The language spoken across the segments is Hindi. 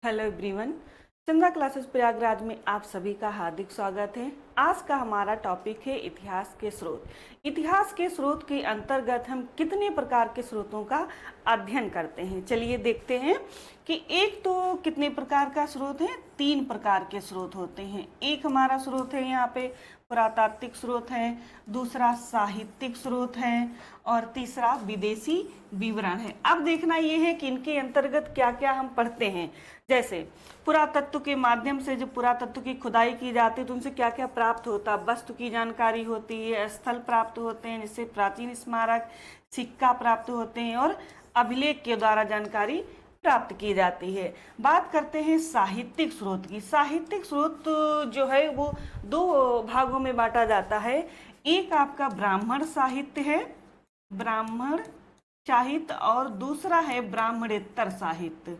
Hello everyone, Chandra classes Prayagraj में आप सभी का हार्दिक स्वागत है। आज का हमारा टॉपिक है इतिहास के स्रोत। इतिहास के स्रोत के अंतर्गत हम कितने प्रकार के स्रोतों का अध्ययन करते हैं। चलिए देखते हैं कि एक तो कितने प्रकार का स्रोत है। 3 प्रकार के स्रोत होते हैं। एक हमारा स्रोत है यहाँ पे पुरातात्विक स्रोत है, दूसरा साहित्यिक स्रोत है और तीसरा विदेशी विवरण है। अब देखना ये है कि इनके अंतर्गत क्या क्या हम पढ़ते हैं। जैसे पुरातत्व के माध्यम से जब पुरातत्व की खुदाई की जाती है तो उनसे क्या क्या प्राप्त होता है। वस्तु की जानकारी होती है, स्थल प्राप्त होते हैं जिससे प्राचीन स्मारक, सिक्का प्राप्त होते हैं और अभिलेख के द्वारा जानकारी प्राप्त की जाती है। बात करते हैं साहित्यिक स्रोत की। साहित्यिक स्रोत जो है वो 2 भागों में बांटा जाता है। एक आपका ब्राह्मण साहित्य है, ब्राह्मण साहित्य, और दूसरा है ब्राह्मणेतर साहित्य,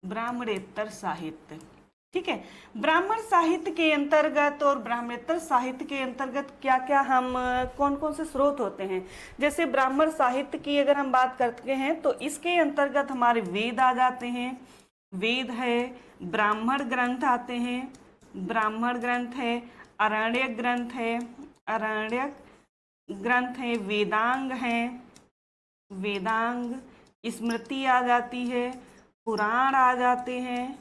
ब्राह्मणेतर साहित्य। ठीक है। ब्राह्मण साहित्य के अंतर्गत और ब्राह्मणेतर साहित्य के अंतर्गत क्या क्या हम कौन कौन से स्रोत होते हैं। जैसे ब्राह्मण साहित्य की अगर हम बात करते हैं तो इसके अंतर्गत हमारे वेद आ जाते हैं। वेद है, ब्राह्मण ग्रंथ आते हैं, ब्राह्मण ग्रंथ है, अरण्यक ग्रंथ है, अरण्यक ग्रंथ है, वेदांग है, वेदांग, स्मृति आ जाती है, पुराण आ जाते हैं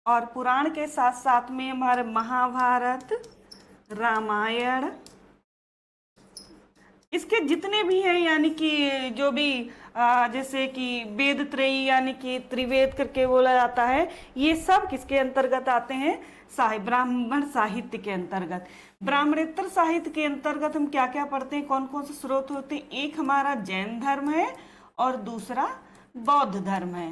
और पुराण के साथ साथ में हमारे महाभारत, रामायण, इसके जितने भी हैं, यानी कि जो भी जैसे कि वेद त्रयी यानी कि त्रिवेद करके बोला जाता है, ये सब किसके अंतर्गत आते हैं। ब्राह्मण साहित्य के अंतर्गत। ब्राह्मणेतर साहित्य के अंतर्गत हम क्या क्या पढ़ते हैं, कौन कौन से स्रोत होते हैं। एक हमारा जैन धर्म है और दूसरा बौद्ध धर्म है।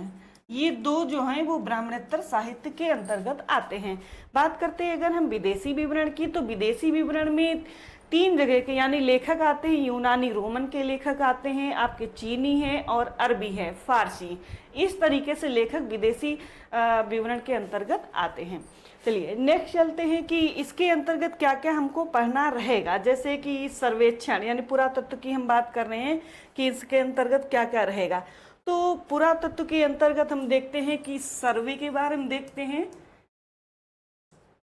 ये 2 जो हैं वो ब्राह्मणेतर साहित्य के अंतर्गत आते हैं। बात करते हैं अगर हम विदेशी विवरण की, तो विदेशी विवरण में 3 जगह के यानी लेखक आते हैं। यूनानी रोमन के लेखक आते हैं, आपके चीनी हैं और अरबी है, फारसी। इस तरीके से लेखक विदेशी विवरण के अंतर्गत आते हैं। चलिए नेक्स्ट चलते हैं कि इसके अंतर्गत क्या क्या हमको पढ़ना रहेगा। जैसे कि सर्वेक्षण यानी पुरातत्व की हम बात कर रहे हैं कि इसके अंतर्गत क्या क्या रहेगा। तो पुरातत्व के अंतर्गत हम देखते हैं कि सर्वे के बारे में देखते हैं।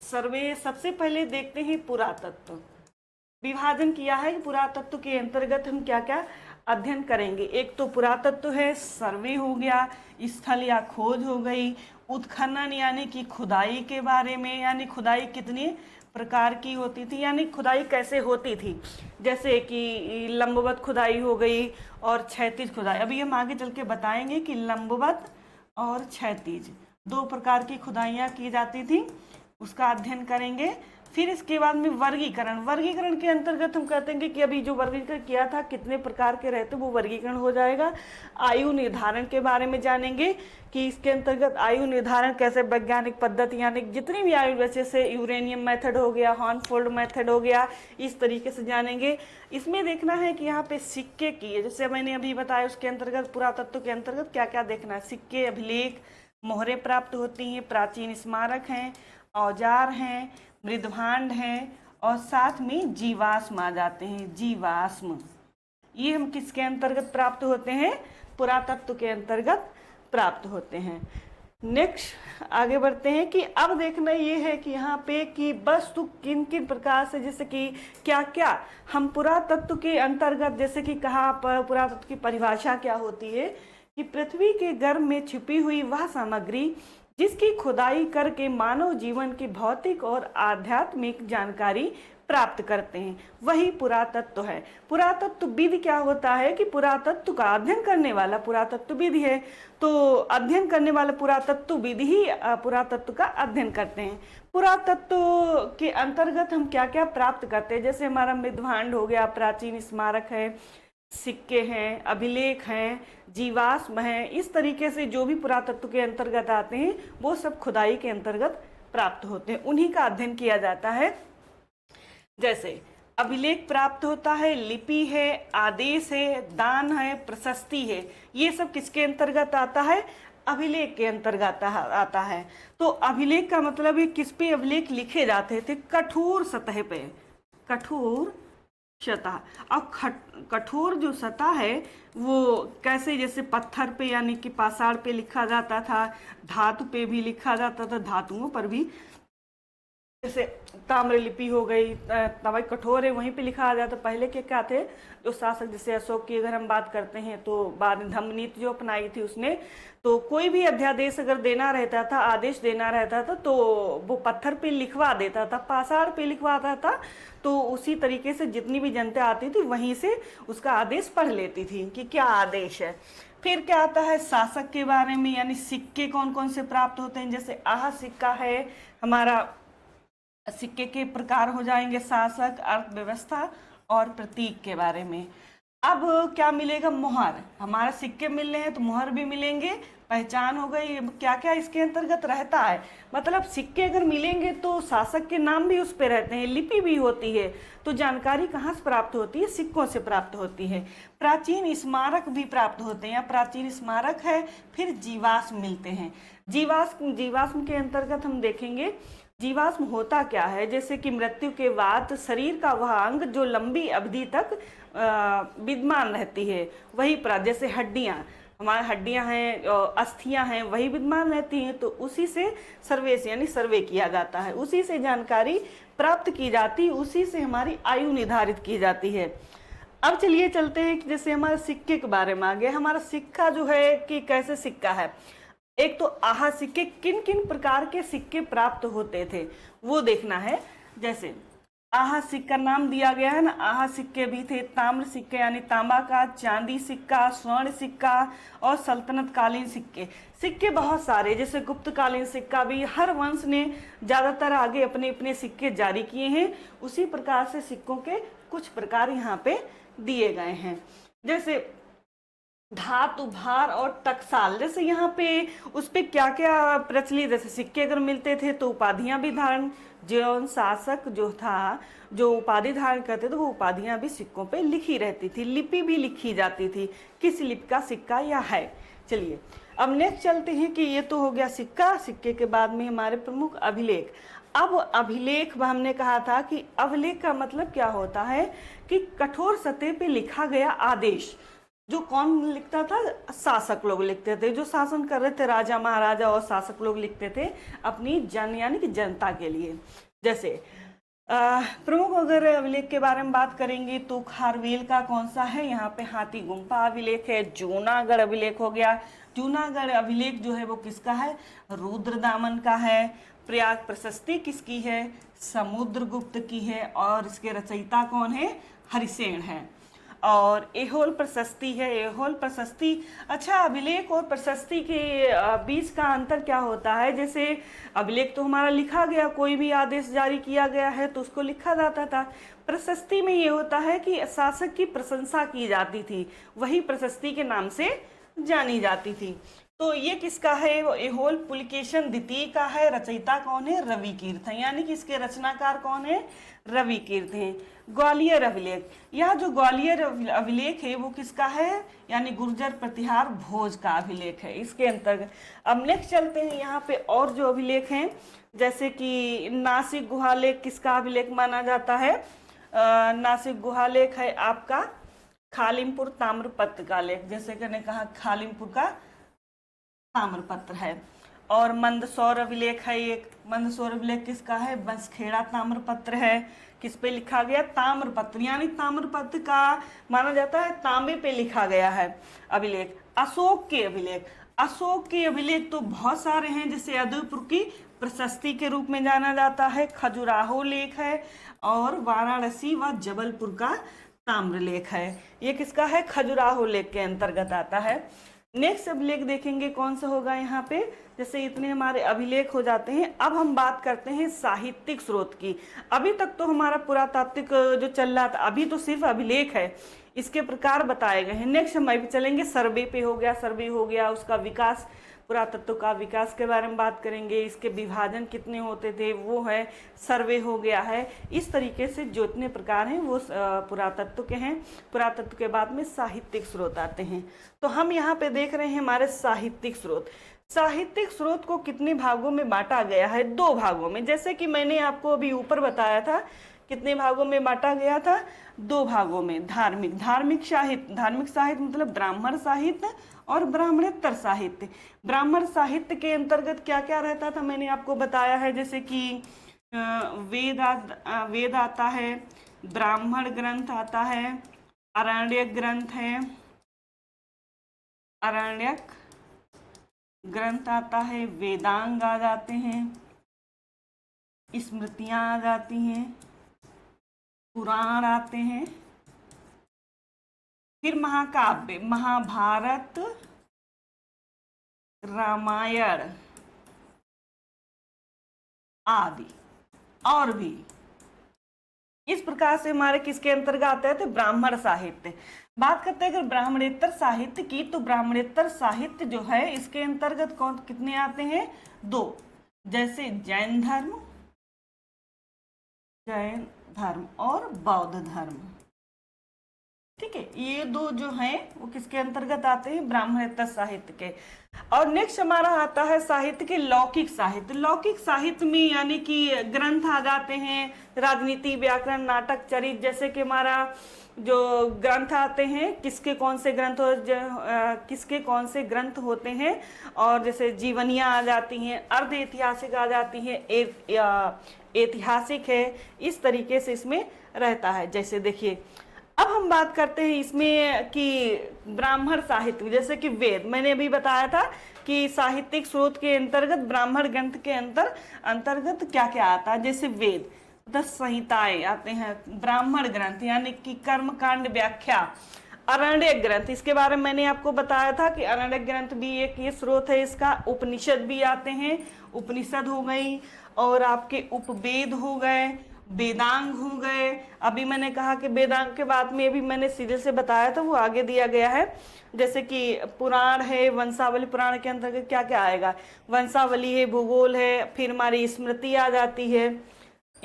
सर्वे सबसे पहले देखते हैं पुरातत्व। विभाजन किया है कि पुरातत्व के अंतर्गत हम क्या क्या अध्ययन करेंगे। एक तो पुरातत्व है, सर्वे हो गया, स्थल या खोज हो गई, उत्खनन यानी कि खुदाई के बारे में, यानी खुदाई कितने प्रकार की होती थी, यानी खुदाई कैसे होती थी। जैसे कि लंबवत खुदाई हो गई और क्षैतिज खुदाई। अभी हम आगे चल के बताएंगे कि लंबवत और क्षैतिज 2 प्रकार की खुदाइयाँ की जाती थी, उसका अध्ययन करेंगे। फिर इसके बाद में वर्गीकरण। वर्गीकरण के अंतर्गत हम कहते हैं कि अभी जो वर्गीकरण किया था कितने प्रकार के रहते वो वर्गीकरण हो जाएगा। आयु निर्धारण के बारे में जानेंगे कि इसके अंतर्गत आयु निर्धारण कैसे वैज्ञानिक पद्धति यानी जितनी भी आयु, जैसे यूरेनियम मेथड हो गया, हॉर्नफोल्ड मेथड हो गया, इस तरीके से जानेंगे। इसमें देखना है कि यहाँ पे सिक्के की है, जैसे मैंने अभी बताया उसके अंतर्गत पुरातत्व के अंतर्गत क्या क्या देखना है। सिक्के, अभिलेख, मोहरें प्राप्त होती हैं, प्राचीन स्मारक हैं, औजार हैं, मृदभांड हैं और साथ में जीवाश्म आ जाते हैं। जीवाश्म ये हम किसके अंतर्गत प्राप्त होते हैं, पुरातत्व के अंतर्गत प्राप्त होते हैं। नेक्स्ट आगे बढ़ते हैं कि अब देखना ये है कि यहाँ पे कि वस्तु किन किन प्रकार से, जैसे कि क्या क्या हम पुरातत्व के अंतर्गत, जैसे कि कहा पुरातत्व की परिभाषा क्या होती है कि पृथ्वी के गर्भ में छिपी हुई वह सामग्री जिसकी खुदाई करके मानव जीवन की भौतिक और आध्यात्मिक जानकारी प्राप्त करते हैं, वही पुरातत्व है। पुरातत्वविद क्या होता है कि पुरातत्व का अध्ययन करने वाला पुरातत्वविद है। तो अध्ययन करने वाला पुरातत्वविद ही पुरातत्व का अध्ययन करते हैं। पुरातत्व के अंतर्गत हम क्या क्या प्राप्त करते हैं, जैसे हमारा मृदभांड हो गया, प्राचीन स्मारक है, सिक्के हैं, अभिलेख हैं, जीवाश्म हैं। इस तरीके से जो भी पुरातत्व के अंतर्गत आते हैं वो सब खुदाई के अंतर्गत प्राप्त होते हैं, उन्हीं का अध्ययन किया जाता है। जैसे अभिलेख प्राप्त होता है, लिपि है, आदेश है, दान है, प्रशस्ति है, ये सब किसके अंतर्गत आता है, अभिलेख के अंतर्गत आता है। तो अभिलेख का मतलब है किस पे अभिलेख लिखे जाते थे, कठोर सतह पे, कठोर सतह। अब कठोर जो सतह है वो कैसे, जैसे पत्थर पे यानी कि पाषाण पे लिखा जाता था, धातु पे भी लिखा जाता था, धातुओं पर भी, जैसे ताम्रलिपि हो गई, तवाई कठोर है वहीं पे लिखा आ जाता। पहले के क्या थे जो शासक, जैसे अशोक की अगर हम बात करते हैं तो बाद में धम्म नीति जो अपनाई थी उसने, तो कोई भी अध्यादेश अगर देना रहता था, आदेश देना रहता था, तो वो पत्थर पे लिखवा देता था, पाषाण पे लिखवाता था। तो उसी तरीके से जितनी भी जनता आती थी वहीं से उसका आदेश पढ़ लेती थी कि क्या आदेश है। फिर क्या आता है शासक के बारे में, यानी सिक्के कौन कौन से प्राप्त होते हैं। जैसे आहा सिक्का है हमारा, सिक्के के प्रकार हो जाएंगे शासक, अर्थव्यवस्था और प्रतीक के बारे में। अब क्या मिलेगा, मोहर। हमारे सिक्के मिल रहे हैं तो मोहर भी मिलेंगे, पहचान हो गई। क्या क्या इसके अंतर्गत रहता है, मतलब सिक्के अगर मिलेंगे तो शासक के नाम भी उस पे रहते हैं, लिपि भी होती है। तो जानकारी कहाँ से प्राप्त होती है, सिक्कों से प्राप्त होती है। प्राचीन स्मारक भी प्राप्त होते हैं, या प्राचीन स्मारक है। फिर जीवाश्म मिलते हैं। जीवाश्म के अंतर्गत हम देखेंगे जीवाश्म होता क्या है। जैसे कि मृत्यु के बाद शरीर का वह अंग जो लंबी अवधि तक विद्यमान रहती है वही जैसे हड्डियां, हमारे हड्डियां हैं, अस्थियां हैं, वही विद्यमान रहती हैं। तो उसी से सर्वे यानी सर्वे किया जाता है, उसी से जानकारी प्राप्त की जाती है, उसी से हमारी आयु निर्धारित की जाती है। अब चलिए चलते हैं कि जैसे हमारे सिक्के के बारे में आ गया। हमारा सिक्का जो है कि कैसे सिक्का है, एक तो आहा सिक्के, किन किन प्रकार के सिक्के प्राप्त होते थे वो देखना है। जैसे आहा सिक्का नाम दिया गया है ना, आहा सिक्के भी थे। ताम्र सिक्के यानी तांबा का, चांदी सिक्का, स्वर्ण सिक्का और सल्तनत कालीन सिक्के। सिक्के बहुत सारे, जैसे गुप्त कालीन सिक्का भी, हर वंश ने ज़्यादातर आगे अपने अपने सिक्के जारी किए हैं। उसी प्रकार से सिक्कों के कुछ प्रकार यहाँ पे दिए गए हैं। जैसे धातु, भार और टकसाल, जैसे यहाँ पे उस पे क्या क्या प्रचलित, जैसे सिक्के अगर मिलते थे तो उपाधियां भी धारण, जो शासक जो था जो उपाधि धारण करते थे वो उपाधियां भी सिक्कों पे लिखी रहती थी, लिपि भी लिखी जाती थी किस लिपि का सिक्का यह है। चलिए अब नेक्स्ट चलते हैं कि ये तो हो गया सिक्का। सिक्के के बाद में हमारे प्रमुख अभिलेख। अब अभिलेख हमने कहा था कि अभिलेख का मतलब क्या होता है कि कठोर सतह पे लिखा गया आदेश। जो कौन लिखता था, शासक लोग लिखते थे, जो शासन कर रहे थे, राजा महाराजा और शासक लोग लिखते थे अपनी जन यानी कि जनता के लिए। जैसे प्रमुख अगर अभिलेख के बारे में बात करेंगे तो खारवेल का कौन सा है, यहाँ पे हाथी गुम्फा अभिलेख है। जूनागढ़ अभिलेख हो गया। जूनागढ़ अभिलेख जो है वो किसका है, रुद्रदामन का है। प्रयाग प्रशस्ति किसकी है, समुद्रगुप्त की है, और इसके रचयिता कौन है, हरिसेन है। और एहोल प्रशस्ति है, एहोल प्रशस्ति। अच्छा, अभिलेख और प्रशस्ति के बीच का अंतर क्या होता है। जैसे अभिलेख तो हमारा लिखा गया, कोई भी आदेश जारी किया गया है तो उसको लिखा जाता था। प्रशस्ति में ये होता है कि शासक की प्रशंसा की जाती थी, वही प्रशस्ति के नाम से जानी जाती थी। तो ये किसका है, वो एहोल पुलिकेशन द्वितीय का है। रचयिता कौन है, रविकीर्त है, यानी कि इसके रचनाकार कौन है, रविकीर्त हैं। ग्वालियर अभिलेख, यह जो ग्वालियर अभिलेख है वो किसका है, यानी गुर्जर प्रतिहार भोज का अभिलेख है इसके अंतर्गत। अब नेक्स्ट चलते हैं यहाँ पे और जो अभिलेख हैं, जैसे कि नासिक गुहालेख किसका अभिलेख माना जाता है। नासिक गुहालेख है आपका खालिमपुर ताम्रपत्र का लेख, जैसे कि मैंने कहा खालिमपुर का ताम्रपत्र है। और मंदसौर अभिलेख है एक, मंदसौर अभिलेख किसका है, बंसखेड़ा ताम्रपत्र है। किस पे लिखा गया, ताम्रपत्र, यानी ताम्रपत्र का माना जाता है तांबे पे लिखा गया है अभिलेख। अशोक के अभिलेख, अशोक के अभिलेख तो बहुत सारे हैं, जैसे अदयपुर की प्रशस्ति के रूप में जाना जाता है, खजुराहो लेख है, और वाराणसी व जबलपुर का ताम्रलेख है। ये किसका है, खजुराहो लेख के अंतर्गत आता है। नेक्स्ट अभिलेख देखेंगे कौन सा होगा यहाँ पे। जैसे इतने हमारे अभिलेख हो जाते हैं, अब हम बात करते हैं साहित्यिक स्रोत की। अभी तक तो हमारा पुरातात्विक जो चल रहा था, अभी तो सिर्फ अभिलेख है, इसके प्रकार बताए गए हैं। नेक्स्ट हम अभी चलेंगे सर्वे पे, हो गया सर्वे हो गया, उसका विकास, पुरातत्व का विकास के बारे में बात करेंगे, इसके विभाजन कितने होते थे वो है, सर्वे हो गया है। इस तरीके से जो इतने प्रकार हैं वो पुरातत्व के हैं। पुरातत्व के बाद में साहित्यिक स्रोत आते हैं। तो हम यहाँ पे देख रहे हैं हमारे साहित्यिक स्रोत। साहित्यिक स्रोत को कितने भागों में बांटा गया है, 2 भागों में। जैसे कि मैंने आपको अभी ऊपर बताया था कितने भागों में बांटा गया था? 2 भागों में। धार्मिक साहित्य मतलब ब्राह्मण साहित्य और ब्राह्मणेतर साहित्य। ब्राह्मण साहित्य के अंतर्गत क्या क्या रहता था मैंने आपको बताया है, जैसे कि वेद आता है, ब्राह्मण ग्रंथ आता है, आरण्यक ग्रंथ आता है, वेदांग आ जाते हैं, स्मृतियां आ जाती हैं, पुराण आते हैं, फिर महाकाव्य, महाभारत, रामायण आदि और भी। इस प्रकार से हमारे किसके अंतर्गत आते हैं? तो ब्राह्मण साहित्य। बात करते हैं अगर ब्राह्मणेतर साहित्य की, तो ब्राह्मणेतर साहित्य जो है इसके अंतर्गत कितने आते हैं? 2। जैसे जैन धर्म और बौद्ध धर्म। ठीक है, ये 2 जो हैं वो किसके अंतर्गत आते हैं? ब्राह्मणेतर साहित्य के। और नेक्स्ट हमारा आता है साहित्य के लौकिक साहित्य। लौकिक साहित्य में यानी कि ग्रंथ आ जाते हैं, राजनीति, व्याकरण, नाटक, चरित्र, जैसे कि हमारा जो ग्रंथ आते हैं, किसके कौन से ग्रंथ होते हैं, और जैसे जीवनियाँ आ जाती हैं, अर्ध ऐतिहासिक आ जाती हैं, ऐतिहासिक है, इस तरीके से इसमें रहता है। जैसे देखिए, अब हम बात करते हैं इसमें कि ब्राह्मण साहित्य, जैसे कि वेद, मैंने अभी बताया था कि साहित्यिक स्रोत के अंतर्गत ब्राह्मण ग्रंथ के अंतर्गत क्या क्या आता है। जैसे वेद, 10 संहिताएं आते हैं, ब्राह्मण ग्रंथ यानी कि कर्मकांड व्याख्या, अरण्यक ग्रंथ, इसके बारे में मैंने आपको बताया था कि अरण्यक ग्रंथ भी एक ये स्रोत है इसका। उपनिषद भी आते हैं, उपनिषद हो गई, और आपके उपवेद हो गए, वेदांग हो गए। अभी मैंने कहा कि वेदांग के बाद में अभी मैंने सीधे से बताया था, वो आगे दिया गया है। जैसे कि पुराण है, वंशावली, पुराण के अंतर्गत क्या क्या आएगा? वंशावली है, भूगोल है, फिर हमारी स्मृति आ जाती है,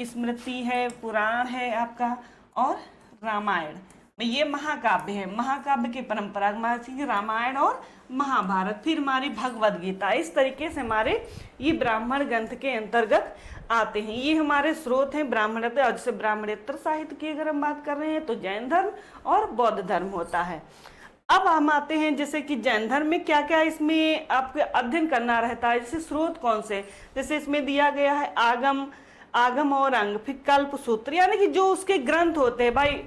स्मृति है, पुराण है आपका, और रामायण, ये महाकाव्य है। महाकाव्य की परंपरा रामायण और महाभारत, फिर हमारी भगवद गीता। इस तरीके से हमारे ये ब्राह्मण ग्रंथ के अंतर्गत आते हैं। ये हमारे स्रोत हैं ब्राह्मणेतर। और जैसे ब्राह्मणेतर साहित्य की अगर हम बात कर रहे हैं तो जैन धर्म और बौद्ध धर्म होता है। अब हम आते हैं जैसे कि जैन धर्म में क्या क्या इसमें आपको अध्ययन करना रहता है। जैसे स्रोत कौन से, जैसे इसमें दिया गया है आगम और अंग, फिर कल्प सूत्र, यानी कि जो उसके ग्रंथ होते हैं भाई,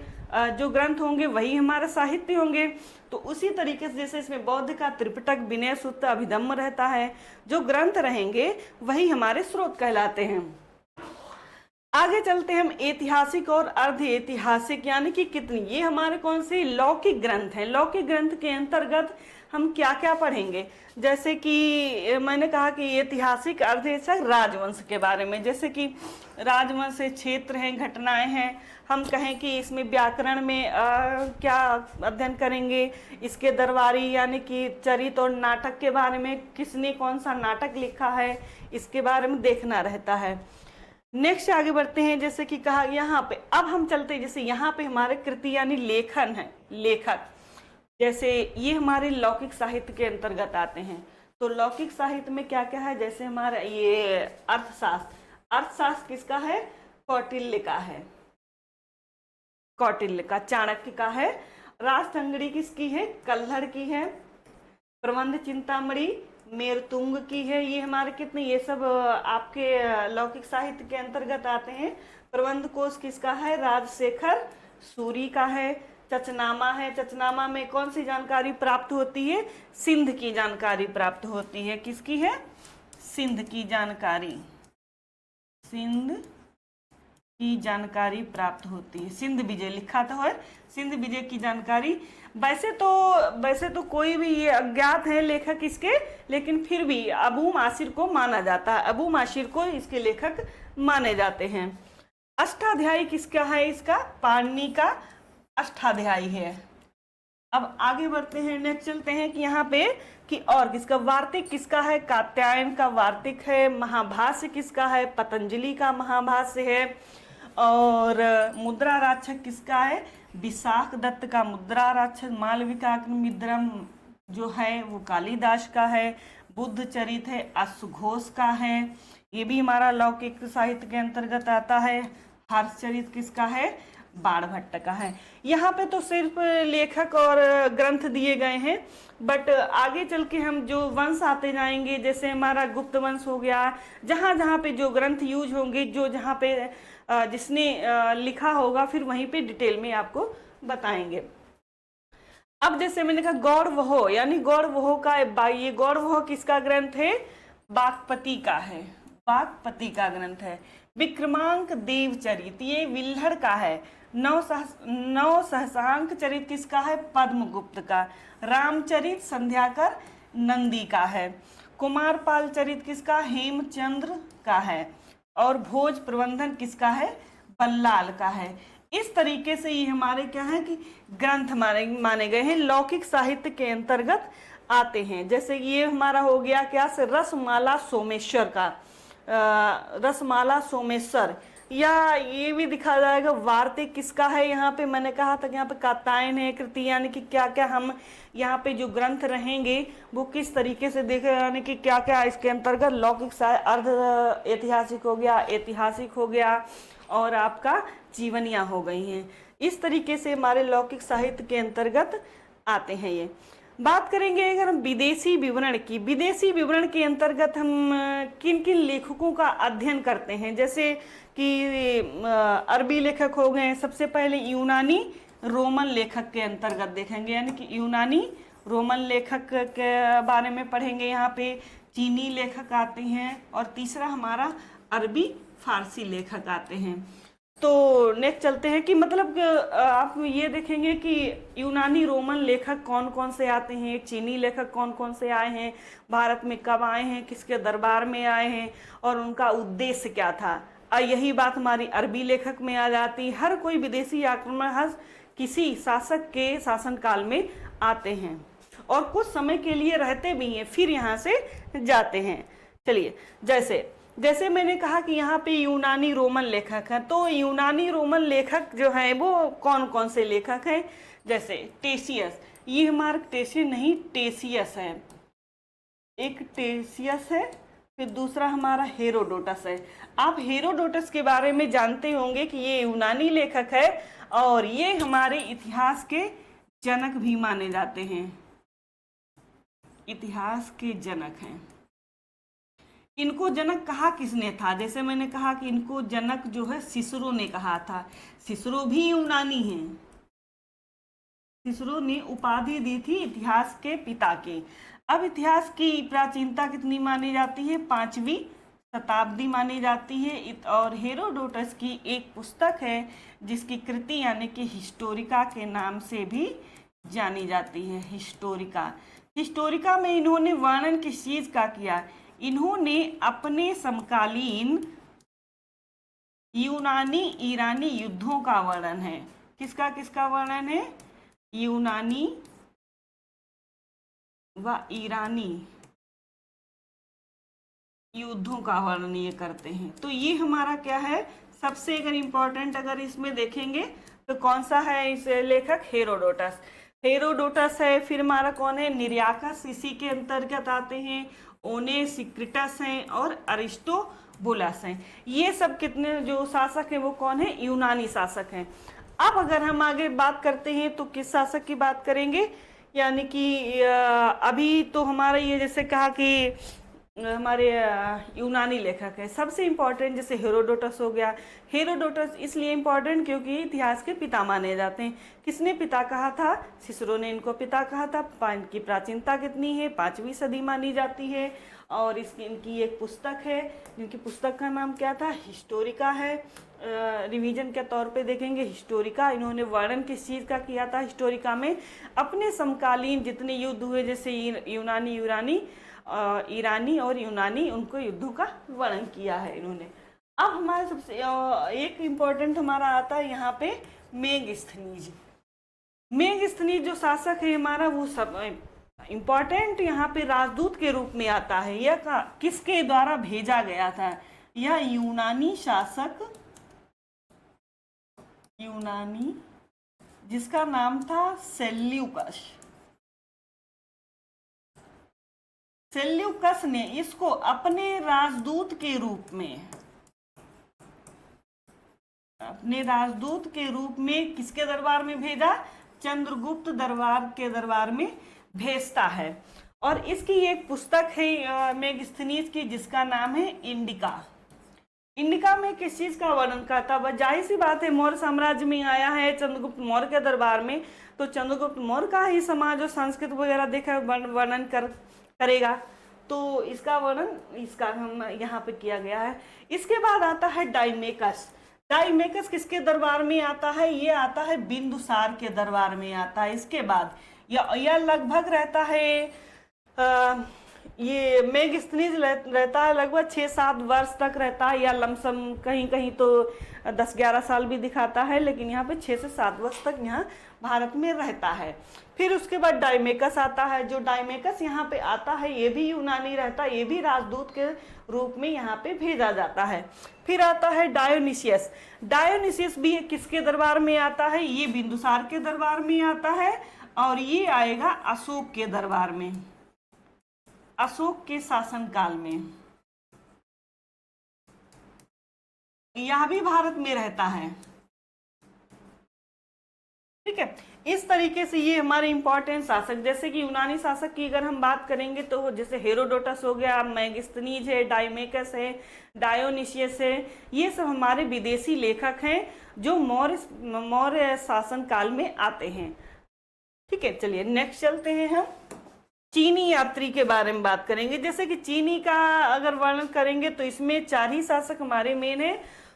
जो ग्रंथ होंगे वही हमारा साहित्य होंगे। तो उसी तरीके से जैसे इसमें बौद्ध का त्रिपिटक, विनय सूत्र, अभिधम्म रहता है, जो ग्रंथ रहेंगे वही हमारे स्रोत कहलाते हैं। आगे चलते हैं हम ऐतिहासिक और अर्ध ऐतिहासिक, यानी कि कितनी, ये हमारे कौन से लौकिक ग्रंथ हैं। लौकिक ग्रंथ के अंतर्गत हम क्या क्या पढ़ेंगे? जैसे कि मैंने कहा कि ऐतिहासिक, अर्ध ऐतिहासिक, राजवंश के बारे में, जैसे कि राजवंश क्षेत्र हैं, घटनाएं हैं। हम कहें कि इसमें व्याकरण में क्या अध्ययन करेंगे? इसके दरबारी यानी कि चरित्र और नाटक के बारे में, किसने कौन सा नाटक लिखा है, इसके बारे में देखना रहता है। नेक्स्ट आगे बढ़ते हैं, जैसे कि कहा यहाँ पे, अब हम चलते हैं जैसे यहाँ पे हमारे कृति यानी लेखन है, लेखक, जैसे ये हमारे लौकिक साहित्य के अंतर्गत आते हैं। तो लौकिक साहित्य में क्या क्या है? जैसे हमारा ये अर्थशास्त्र किसका है? कौटिल्य का है, कौटिल्य का, चाणक्य का है। राजतंगड़ी किसकी है? कल्हड़ की है। प्रबंध चिंतामणि मेरतुंग की है। ये हमारे कितने, ये सब आपके लौकिक साहित्य के अंतर्गत आते हैं। प्रबंध कोश किसका है? राजशेखर सूरी का है। चचनामा है, चचनामा में कौन सी जानकारी प्राप्त होती है? सिंध की जानकारी प्राप्त होती है। किसकी है? सिंध की जानकारी, सिंध की जानकारी प्राप्त होती है। सिंध विजय लिखा तो है, सिंध विजय की जानकारी। वैसे तो कोई भी ये अज्ञात है लेखक इसके, लेकिन फिर भी अबू माशिर को माना जाता है, अबू माशिर को इसके लेखक माने जाते हैं। अष्टाध्यायी किसका है? इसका पाणिनि का अष्टाध्यायी है। अब आगे बढ़ते हैं, नेक्स्ट चलते हैं कि यहाँ पे कि और किसका, वार्तिक किसका है? कात्यायन का वार्तिक है। महाभाष्य किसका है? पतंजलि का महाभाष्य है। और मुद्रा राक्षस किसका है? विशाख दत्त का मुद्रा राक्षस। मालविकाग्निमित्रम जो है वो कालिदास का है। बुद्ध चरित है, अश्वघोष का है, ये भी हमारा लौकिक साहित्य के अंतर्गत आता है। हर्षचरित किसका है? बाणभट्ट का है। यहाँ पे तो सिर्फ लेखक और ग्रंथ दिए गए हैं, बट आगे चल के हम जो वंश आते जाएंगे, जैसे हमारा गुप्त वंश हो गया, जहाँ जहाँ पे जो ग्रंथ यूज होंगे, जो जहाँ पे जिसने लिखा होगा, फिर वहीं पे डिटेल में आपको बताएंगे। अब जैसे मैंने कहा गौड़वह, यानी गौड़वह का, ये गौड़वह किसका ग्रंथ है? बागपति का है, बागपति का ग्रंथ है। विक्रमांक देवचरित ये विल्हड़ का है। नौ सहसांक चरित किसका है? पद्मगुप्त का। रामचरित संध्याकर नंदी का है। कुमारपाल चरित किसका? हेमचंद्र का है। और भोज प्रबंधन किसका है? बल्लाल का है। इस तरीके से ये हमारे क्या है कि ग्रंथ माने गए हैं, लौकिक साहित्य के अंतर्गत आते हैं। जैसे ये हमारा हो गया क्या से रसमाला सोमेश्वर का, रसमाला सोमेश्वर, या ये भी दिखा जाएगा वार्तिक किसका है। यहाँ पे मैंने कहा था कि यहाँ पे कात्यायन है, कृति, यानी कि क्या क्या हम यहाँ पे जो ग्रंथ रहेंगे वो किस तरीके से देखे, यानी कि क्या क्या इसके अंतर्गत लौकिक साहित्य, अर्ध ऐतिहासिक हो गया, ऐतिहासिक हो गया, और आपका जीवनियाँ हो गई हैं। इस तरीके से हमारे लौकिक साहित्य के अंतर्गत आते हैं ये। बात करेंगे अगर हम विदेशी विवरण की, विदेशी विवरण के अंतर्गत हम किन किन लेखकों का अध्ययन करते हैं, जैसे कि अरबी लेखक हो गए। सबसे पहले यूनानी रोमन लेखक के अंतर्गत देखेंगे, यानी कि यूनानी रोमन लेखक के बारे में पढ़ेंगे। यहाँ पे चीनी लेखक आते हैं, और तीसरा हमारा अरबी फारसी लेखक आते हैं। तो नेक्स्ट चलते हैं कि मतलब आप ये देखेंगे कि यूनानी रोमन लेखक कौन कौन से आते हैं, चीनी लेखक कौन कौन से आए हैं, भारत में कब आए हैं, किसके दरबार में आए हैं, और उनका उद्देश्य क्या था। यही बात हमारी अरबी लेखक में आ जाती। हर कोई विदेशी आक्रमण किसी शासक के शासनकाल में आते हैं, और कुछ समय के लिए रहते भी हैं, फिर यहाँ से जाते हैं। चलिए, जैसे मैंने कहा कि यहाँ पे यूनानी रोमन लेखक हैं, तो यूनानी रोमन लेखक जो हैं वो कौन कौन से लेखक हैं, जैसे टेसियस, ये हमारा टेसियस है, एक टेसियस है, फिर दूसरा हमारा हेरोडोटस है। आप हेरोडोटस के बारे में जानते होंगे कि ये यूनानी लेखक है, और ये हमारे इतिहास के जनक भी माने जाते हैं, इतिहास के जनक हैं। इनको जनक कहा किसने था? जैसे मैंने कहा कि इनको जनक जो है सिसरो ने कहा था। सिसरो भी यूनानी हैं। सिसरो ने उपाधि दी थी इतिहास के पिता के। अब इतिहास की प्राचीनता कितनी मानी जाती है? 5वीं शताब्दी मानी जाती है। और हेरोडोटस की एक पुस्तक है जिसकी कृति यानी कि हिस्टोरिका के नाम से भी जानी जाती है। हिस्टोरिका में इन्होंने वर्णन किस चीज का किया? इन्होंने अपने समकालीन यूनानी ईरानी युद्धों का वर्णन है। किसका वर्णन है? यूनानी व ईरानी युद्धों का वर्णन ये करते हैं। तो ये हमारा क्या है, सबसे अगर इम्पोर्टेंट अगर इसमें देखेंगे तो कौन सा है इस लेखक? हेरोडोटस है। फिर हमारा कौन है? निरियाकस इसी के अंतर्गत आते हैं। ओनेसिक्रिटस हैं और अरिस्टोबुलस हैं। ये सब कितने जो शासक हैं वो कौन है? यूनानी शासक हैं। अब अगर हम आगे बात करते हैं तो किस शासक की बात करेंगे? यानी कि अभी तो हमारा ये जैसे कहा कि हमारे यूनानी लेखक है। सबसे इम्पोर्टेंट जैसे हेरोडोटस हो गया। हेरोडोटस इसलिए इम्पोर्टेंट क्योंकि इतिहास के पिता माने जाते हैं। किसने पिता कहा था? सिसरो ने इनको पिता कहा था। इनकी प्राचीनता कितनी है? 5वीं सदी मानी जाती है। और इनकी एक पुस्तक है जिनकी पुस्तक का नाम क्या था? हिस्टोरिका है। रिवीजन के तौर पे देखेंगे हिस्टोरिका। इन्होंने वर्णन किस चीज़ का किया था? हिस्टोरिका में अपने समकालीन जितने युद्ध हुए, जैसे ईरानी और यूनानी, उनको युद्धों का वर्णन किया है इन्होंने। अब हमारे सबसे एक इम्पोर्टेंट हमारा आता है यहाँ पे मेगस्थनीज जो शासक है हमारा, वो सब इम्पोर्टेंट यहाँ पे राजदूत के रूप में आता है। यह किसके द्वारा भेजा गया था? यह यूनानी शासक, जिसका नाम था सेल्यूकस ने इसको अपने राजदूत के रूप में अपने राजदूत के रूप में किसके दरबार में भेजा? चंद्रगुप्त दरबार के दरबार में भेजता है। और इसकी एक पुस्तक है मेगस्थनीज की, जिसका नाम है इंडिका। इंडिका में किस चीज का वर्णन करता है? जाहिर सी बात है, मौर्य साम्राज्य में आया है चंद्रगुप्त मौर्य के दरबार में, तो चंद्रगुप्त मौर्य का ही समाज और संस्कृत वगैरह देखा वर्णन करेगा। तो इसका वर्णन इसका हम यहाँ पे किया गया है। इसके बाद आता है डाइमेकस। डाइमेकस किसके दरबार में आता है? ये आता है बिंदुसार के दरबार में आता है। इसके बाद यह लगभग रहता है ये मेगस्थनीज रहता है लगभग 6-7 वर्ष तक रहता है, या लमसम कहीं कहीं तो 10-11 साल भी दिखाता है, लेकिन यहाँ पे 6 से 7 वर्ष तक यहाँ भारत में रहता है। फिर उसके बाद डाइमेकस आता है। जो डाइमेकस यहाँ पे आता है ये भी यूनानी रहता है, ये भी राजदूत के रूप में यहाँ पे भेजा जाता है। फिर आता है डायोनिसियस। डायोनिसियस भी किसके दरबार में आता है? ये बिंदुसार के दरबार में आता है, और ये आएगा अशोक के दरबार में, अशोक के शासनकाल में। यह भी भारत में रहता है। ठीक है, इस तरीके से ये हमारे इंपॉर्टेंट शासक, जैसे कि यूनानी शासक की अगर हम बात करेंगे तो जैसे हेरोडोटस हो गया, मेगस्थनीज है, डाइमेकस है, डायोनिसियस है, ये सब हमारे विदेशी लेखक हैं जो मौर्य शासन काल में आते हैं। ठीक है, चलिए नेक्स्ट चलते हैं। हम चीनी यात्री के बारे में बात करेंगे। जैसे कि चीनी का अगर वर्णन करेंगे तो इसमें 4 ही शासक हमारे मेन है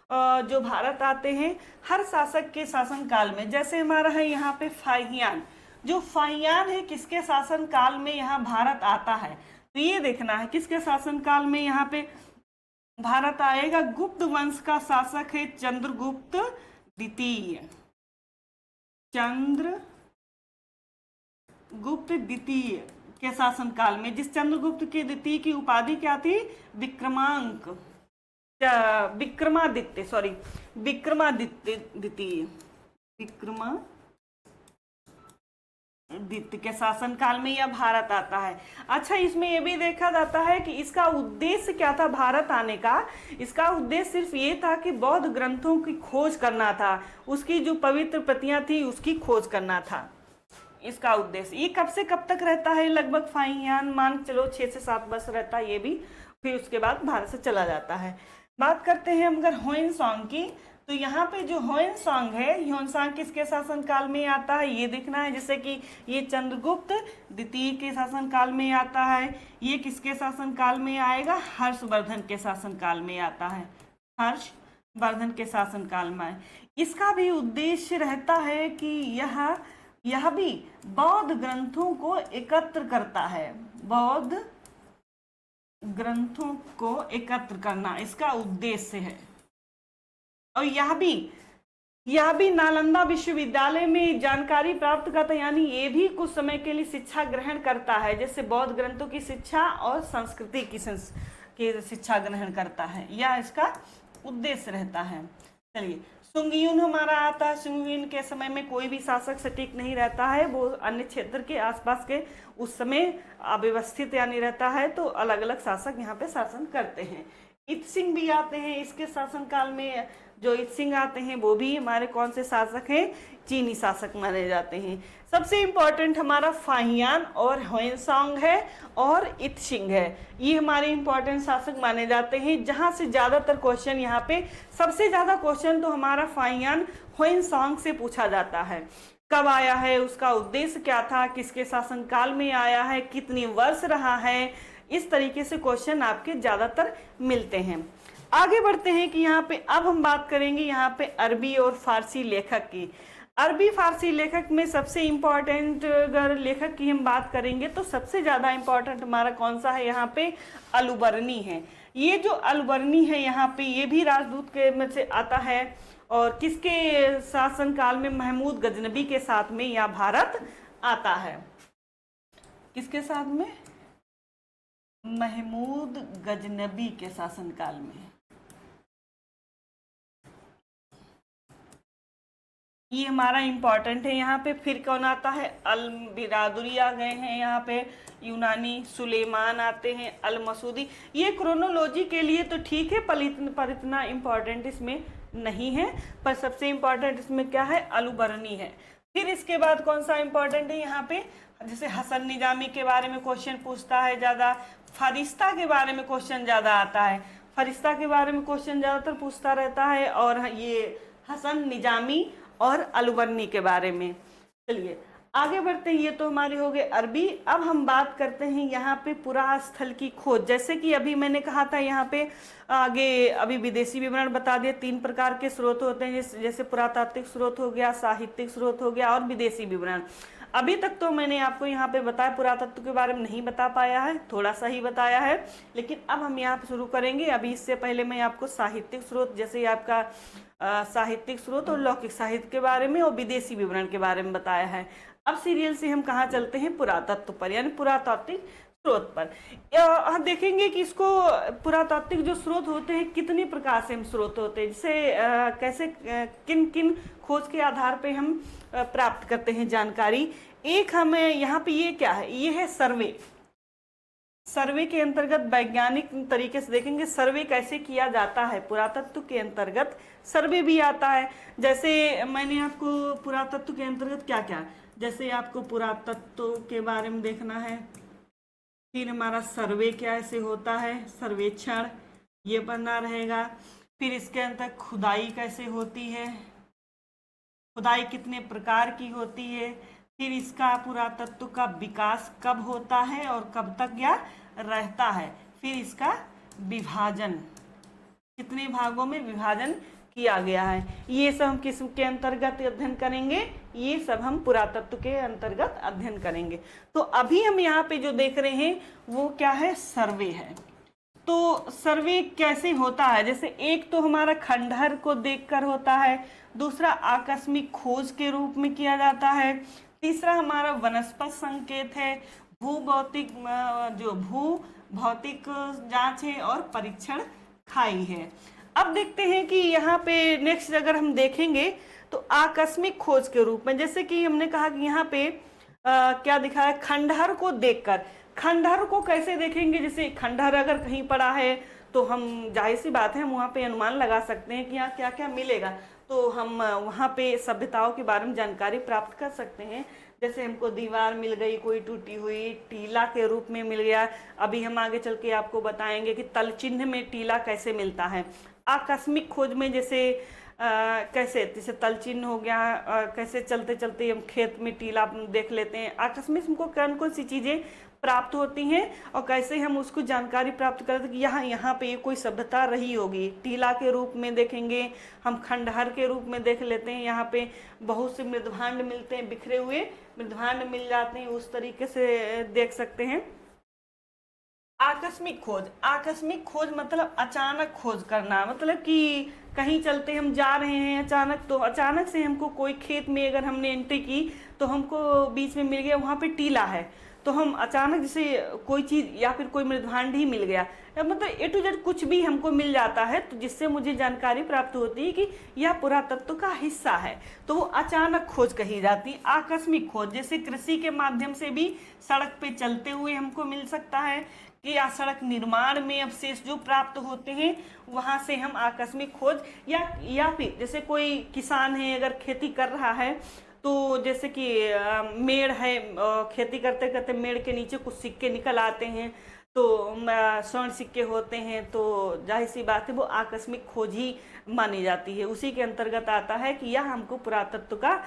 जो भारत आते हैं हर शासक के शासन काल में। जैसे हमारा है यहाँ पे फाहियान। जो फाहियान है किसके शासन काल में यहाँ भारत आता है? तो ये देखना है किसके शासन काल में यहाँ पे भारत आएगा। गुप्त वंश का शासक है चंद्रगुप्त द्वितीय। चंद्रगुप्त द्वितीय के शासन काल में, जिस चंद्रगुप्त के द्वितीय की उपाधि क्या थी? विक्रमादित्य द्वितीय। विक्रमादित्य के शासन काल में यह भारत आता है। अच्छा, इसमें यह भी देखा जाता है कि इसका उद्देश्य क्या था भारत आने का? इसका उद्देश्य सिर्फ ये था कि बौद्ध ग्रंथों की खोज करना था, उसकी जो पवित्र प्रतियां थी उसकी खोज करना था इसका उद्देश्य। ये कब से कब तक रहता है? लगभग फाहियान मान चलो 6 से 7 वर्ष रहता है ये भी, फिर उसके बाद भारत से चला जाता है। बात करते हैं हम अगर ह्वेनसांग की, तो यहाँ पे जो ह्वेनसांग है, ह्वेनसांग किसके शासन काल में आता है ये देखना है। जैसे कि ये चंद्रगुप्त द्वितीय के शासन काल में आता है। ये किसके शासन काल में आएगा? हर्षवर्धन के शासन काल में आता है। हर्षवर्धन के शासन काल में। इसका भी उद्देश्य रहता है कि यह भी बौद्ध ग्रंथों को एकत्र करता है। बौद्ध ग्रंथों को एकत्र करना इसका उद्देश्य है। और यह भी नालंदा विश्वविद्यालय में जानकारी प्राप्त करता है, यानी ये भी कुछ समय के लिए शिक्षा ग्रहण करता है, जैसे बौद्ध ग्रंथों की शिक्षा और संस्कृति की शिक्षा ग्रहण करता है। यह इसका उद्देश्य रहता है। चलिए, सुंगयुन हमारा आता है। सुंगयुन के समय में कोई भी शासक सटीक नहीं रहता है, वो अन्य क्षेत्र के आसपास के उस समय अव्यवस्थित यानी रहता है, तो अलग अलग शासक यहाँ पे शासन करते हैं। इत्सिंग भी आते हैं इसके शासन काल में। जो इत्सिंग आते हैं वो भी हमारे कौन से शासक हैं? चीनी शासक माने जाते हैं। सबसे इम्पोर्टेंट हमारा फाहियान और ह्वेनसांग है और इत्सिंग है, ये हमारे इम्पोर्टेंट शासक माने जाते हैं, जहाँ से ज़्यादातर क्वेश्चन यहाँ पे सबसे ज़्यादा क्वेश्चन तो हमारा फाहियान ह्वेनसांग से पूछा जाता है। कब आया है, उसका उद्देश्य क्या था, किसके शासन काल में आया है, कितनी वर्ष रहा है, इस तरीके से क्वेश्चन आपके ज़्यादातर मिलते हैं। आगे बढ़ते हैं कि यहाँ पे अब हम बात करेंगे यहाँ पे अरबी और फारसी लेखक की। अरबी फारसी लेखक में सबसे इम्पॉर्टेंट अगर लेखक की हम बात करेंगे तो सबसे ज़्यादा इम्पॉर्टेंट हमारा कौन सा है? यहाँ पे अलबर्नी है। ये जो अलबर्नी है यहाँ पे ये भी राजदूत के में से आता है, और किसके शासन काल में? महमूद गजनबी के साथ में यह भारत आता है। किसके साथ में? महमूद गजनबी के शासन काल में। ये हमारा इम्पॉर्टेंट है। यहाँ पे फिर कौन आता है? अल बिरादरी आ गए हैं यहाँ पे, यूनानी सुलेमान आते हैं, अल मसूदी। ये क्रोनोलॉजी के लिए तो ठीक है, पर इतना इम्पॉर्टेंट इसमें नहीं है, पर सबसे इम्पोर्टेंट इसमें क्या है, अलुबरनी है। फिर इसके बाद कौन सा इम्पोर्टेंट है यहाँ पे, जैसे हसन निजामी के बारे में क्वेश्चन पूछता है ज़्यादा, फरिश्ता के बारे में क्वेश्चन ज़्यादा आता है, फरिश्ता के बारे में क्वेश्चन ज़्यादातर पूछता रहता है, और ये हसन निजामी और अलुबरनी के बारे में। चलिए आगे बढ़ते हैं, ये तो हमारे हो गए अरबी। अब हम बात करते हैं यहाँ पे पुरास्थल की खोज। जैसे कि अभी मैंने कहा था यहाँ पे आगे अभी विदेशी विवरण बता दिए, 3 प्रकार के स्रोत होते हैं, जैसे पुरातात्विक स्रोत हो गया, साहित्यिक स्रोत हो गया और विदेशी विवरण। अभी तक तो मैंने आपको यहाँ पे बताया, पुरातत्व के बारे में नहीं बता पाया है, थोड़ा सा ही बताया है, लेकिन अब हम यहाँ पे शुरू करेंगे। अभी इससे पहले मैं आपको साहित्यिक स्रोत, जैसे आपका साहित्यिक स्रोत और लौकिक साहित्य के बारे में और विदेशी विवरण के बारे में बताया है। अब सीरियल से हम कहाँ चलते हैं, पुरातत्व पर, यानी पुरातात्विक स्रोत पर। हम देखेंगे कि इसको पुरातात्विक जो स्रोत होते हैं कितने प्रकार से हम स्रोत होते हैं, जैसे कैसे किन किन खोज के आधार पे हम प्राप्त करते हैं जानकारी। एक हमें यहाँ पे ये क्या है, ये है सर्वे। सर्वे के अंतर्गत वैज्ञानिक तरीके से देखेंगे सर्वे कैसे किया जाता है। पुरातत्व के अंतर्गत सर्वे भी आता है। जैसे मैंने आपको पुरातत्व के अंतर्गत क्या क्या, जैसे आपको पुरातत्व के बारे में देखना है, फिर हमारा सर्वे कैसे होता है, सर्वेक्षण ये बनना रहेगा। फिर इसके अंदर खुदाई कैसे होती है, खुदाई कितने प्रकार की होती है। फिर इसका पुरातत्व का विकास कब होता है और कब तक यह रहता है। फिर इसका विभाजन, कितने भागों में विभाजन किया गया है, ये सब हम किस के अंतर्गत अध्ययन करेंगे, ये सब हम पुरातत्व के अंतर्गत अध्ययन करेंगे। तो अभी हम यहाँ पे जो देख रहे हैं वो क्या है, सर्वे है। तो सर्वे कैसे होता है, जैसे एक तो हमारा खंडहर को देखकर होता है, दूसरा आकस्मिक खोज के रूप में किया जाता है, तीसरा हमारा वनस्पत संकेत है, भूभौतिक जो भू भौतिक जांच है, और परीक्षण खाई है। अब देखते हैं कि यहाँ पे नेक्स्ट अगर हम देखेंगे तो आकस्मिक खोज के रूप में, जैसे कि हमने कहा कि यहाँ पे क्या दिखा है, खंडहर को देखकर। खंडहर को कैसे देखेंगे, जैसे खंडहर अगर कहीं पड़ा है तो हम जाहिर सी बात है हम वहाँ पे अनुमान लगा सकते हैं कि यहाँ क्या क्या मिलेगा, तो हम वहाँ पे सभ्यताओं के बारे में जानकारी प्राप्त कर सकते हैं। जैसे हमको दीवार मिल गई कोई टूटी हुई, टीला के रूप में मिल गया। अभी हम आगे चल के आपको बताएंगे कि तल चिन्ह में टीला कैसे मिलता है। आकस्मिक खोज में जैसे कैसे, जैसे तल चिन्ह हो गया, कैसे चलते चलते हम खेत में टीला देख लेते हैं। आकस्मिक हमको कौन कौन सी चीज़ें प्राप्त होती हैं और कैसे हम उसको जानकारी प्राप्त करते हैं कि यहाँ पे कोई सभ्यता रही होगी। टीला के रूप में देखेंगे, हम खंडहर के रूप में देख लेते हैं, यहाँ पे बहुत से मृदभांड मिलते हैं, बिखरे हुए मृदभांड मिल जाते हैं, उस तरीके से देख सकते हैं। आकस्मिक खोज, आकस्मिक खोज मतलब अचानक खोज करना, मतलब कि कहीं चलते हम जा रहे हैं अचानक, तो अचानक से हमको कोई खेत में अगर हमने एंट्री की तो हमको बीच में मिल गया वहाँ पे टीला है, तो हम अचानक जैसे कोई चीज़ या फिर कोई मृदभांड ही मिल गया, मतलब ए टू जेड कुछ भी हमको मिल जाता है, तो जिससे मुझे जानकारी प्राप्त होती है कि यह पुरातत्व का हिस्सा है, तो वो अचानक खोज कही जाती है। आकस्मिक खोज जैसे कृषि के माध्यम से भी सड़क पे चलते हुए हमको मिल सकता है, कि या सड़क निर्माण में अवशेष जो प्राप्त होते हैं वहाँ से हम आकस्मिक खोज, या फिर जैसे कोई किसान है अगर खेती कर रहा है, तो जैसे कि मेड़ है, खेती करते करते मेड़ के नीचे कुछ सिक्के निकल आते हैं, तो स्वर्ण सिक्के होते हैं, तो जाहिर सी बात है वो आकस्मिक खोज ही मानी जाती है। उसी के अंतर्गत आता है कि यह हमको पुरातत्व का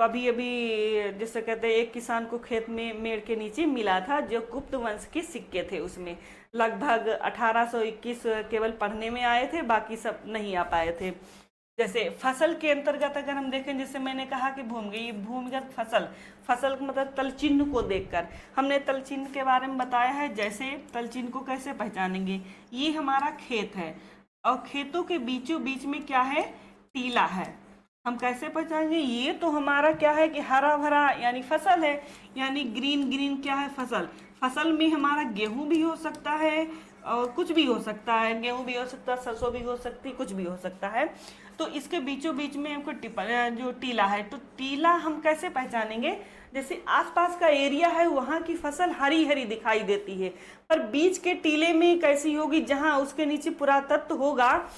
अभी अभी जैसे कहते हैं एक किसान को खेत में मेड़ के नीचे मिला था जो गुप्त वंश के सिक्के थे, उसमें लगभग 1821 केवल पढ़ने में आए थे, बाकी सब नहीं आ पाए थे। जैसे फसल के अंतर्गत अगर हम देखें, जैसे मैंने कहा कि भूमिगत फसल, फसल मतलब तल चिन्ह को देखकर, हमने तल चिन्ह के बारे में बताया है। जैसे तल चिन्ह को कैसे पहचानेंगे, ये हमारा खेत है और खेतों के बीचों बीच में क्या है, टीला है, हम कैसे पहचानेंगे, ये तो हमारा क्या है कि हरा भरा यानी फसल है, यानी ग्रीन ग्रीन क्या है, फसल। फसल में हमारा गेहूं भी हो सकता है और कुछ भी हो सकता है, गेहूं भी हो सकता है, सरसों भी हो सकती है, कुछ भी हो सकता है। तो इसके बीचों बीच में हमको जो टीला है, तो टीला हम कैसे पहचानेंगे, जैसे आसपास का एरिया है वहाँ की फसल हरी हरी दिखाई देती है, पर बीच के टीले में कैसी होगी, जहाँ उसके नीचे पुरातत्व होगा,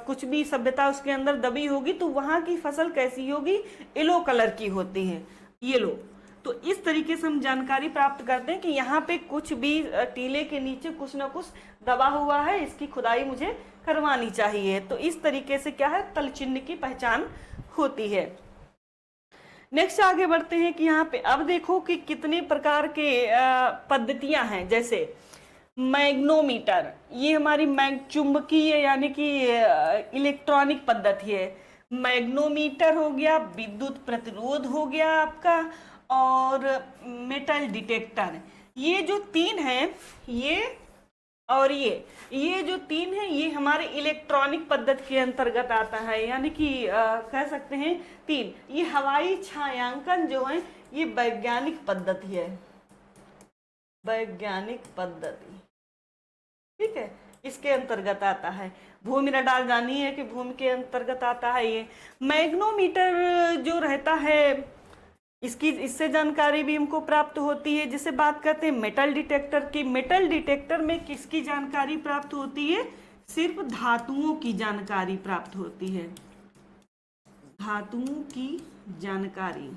कुछ भी सभ्यता उसके अंदर दबी होगी, तो वहाँ की फसल कैसी होगी, येलो कलर की होती है, येलो। तो इस तरीके से हम जानकारी प्राप्त करते हैं कि यहाँ पे कुछ भी टीले के नीचे कुछ ना कुछ दबा हुआ है, इसकी खुदाई मुझे करवानी चाहिए। तो इस तरीके से क्या है, तल चिन्ह की पहचान होती है। नेक्स्ट आगे बढ़ते हैं कि यहाँ पे अब देखो कि कितने प्रकार के पद्धतियां हैं। जैसे मैग्नोमीटर, ये हमारी चुंबकीय यानी कि इलेक्ट्रॉनिक पद्धति है। मैग्नोमीटर हो गया, विद्युत प्रतिरोध हो गया आपका, और मेटल डिटेक्टर। ये जो तीन हैं, ये और ये जो तीन है, ये हमारे इलेक्ट्रॉनिक पद्धति के अंतर्गत आता है, यानी कि कह सकते हैं तीन। ये हवाई छायांकन जो है ये वैज्ञानिक पद्धति है, वैज्ञानिक पद्धति, ठीक है, इसके अंतर्गत आता है। भूमि रडार जानिए है कि भूमि के अंतर्गत आता है ये। मैग्नोमीटर जो रहता है, इससे जानकारी भी हमको प्राप्त होती है। जिसे बात करते हैं मेटल डिटेक्टर की, मेटल डिटेक्टर में किसकी जानकारी प्राप्त होती है, सिर्फ धातुओं की जानकारी प्राप्त होती है, धातुओं की जानकारी।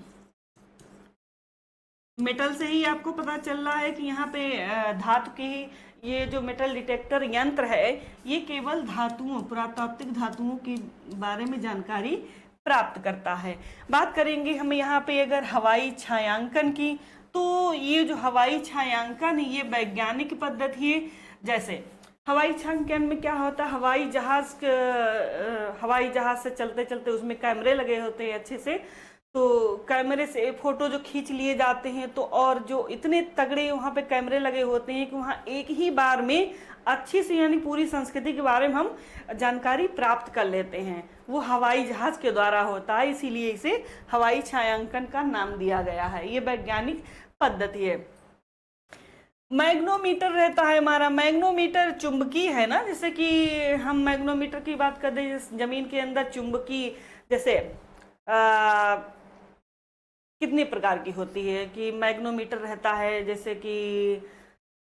मेटल से ही आपको पता चल रहा है कि यहाँ पे धातु की, ये जो मेटल डिटेक्टर यंत्र है ये केवल धातुओं, पुरातात्विक धातुओं के बारे में जानकारी प्राप्त करता है। बात करेंगे हम यहाँ पे अगर हवाई छायांकन की, तो ये जो हवाई छायांकन है ये वैज्ञानिक पद्धति है। जैसे हवाई छायांकन में क्या होता है, हवाई जहाज से चलते चलते उसमें कैमरे लगे होते हैं अच्छे से, तो कैमरे से फोटो जो खींच लिए जाते हैं, तो और जो इतने तगड़े वहाँ पे कैमरे लगे होते हैं कि वहाँ एक ही बार में अच्छी से यानी पूरी संस्कृति के बारे में हम जानकारी प्राप्त कर लेते हैं। वो हवाई जहाज के द्वारा होता है, इसीलिए इसे हवाई छायांकन का नाम दिया गया है। ये वैज्ञानिक पद्धति है। मैग्नोमीटर रहता है हमारा, मैग्नोमीटर चुंबकीय है ना, जैसे कि हम मैग्नोमीटर की बात कर रहे हैं, जमीन के अंदर चुंबकीय जैसे कितनी प्रकार की होती है कि मैग्नोमीटर रहता है। जैसे कि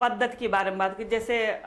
पद्धति के बारे में बात की, जैसे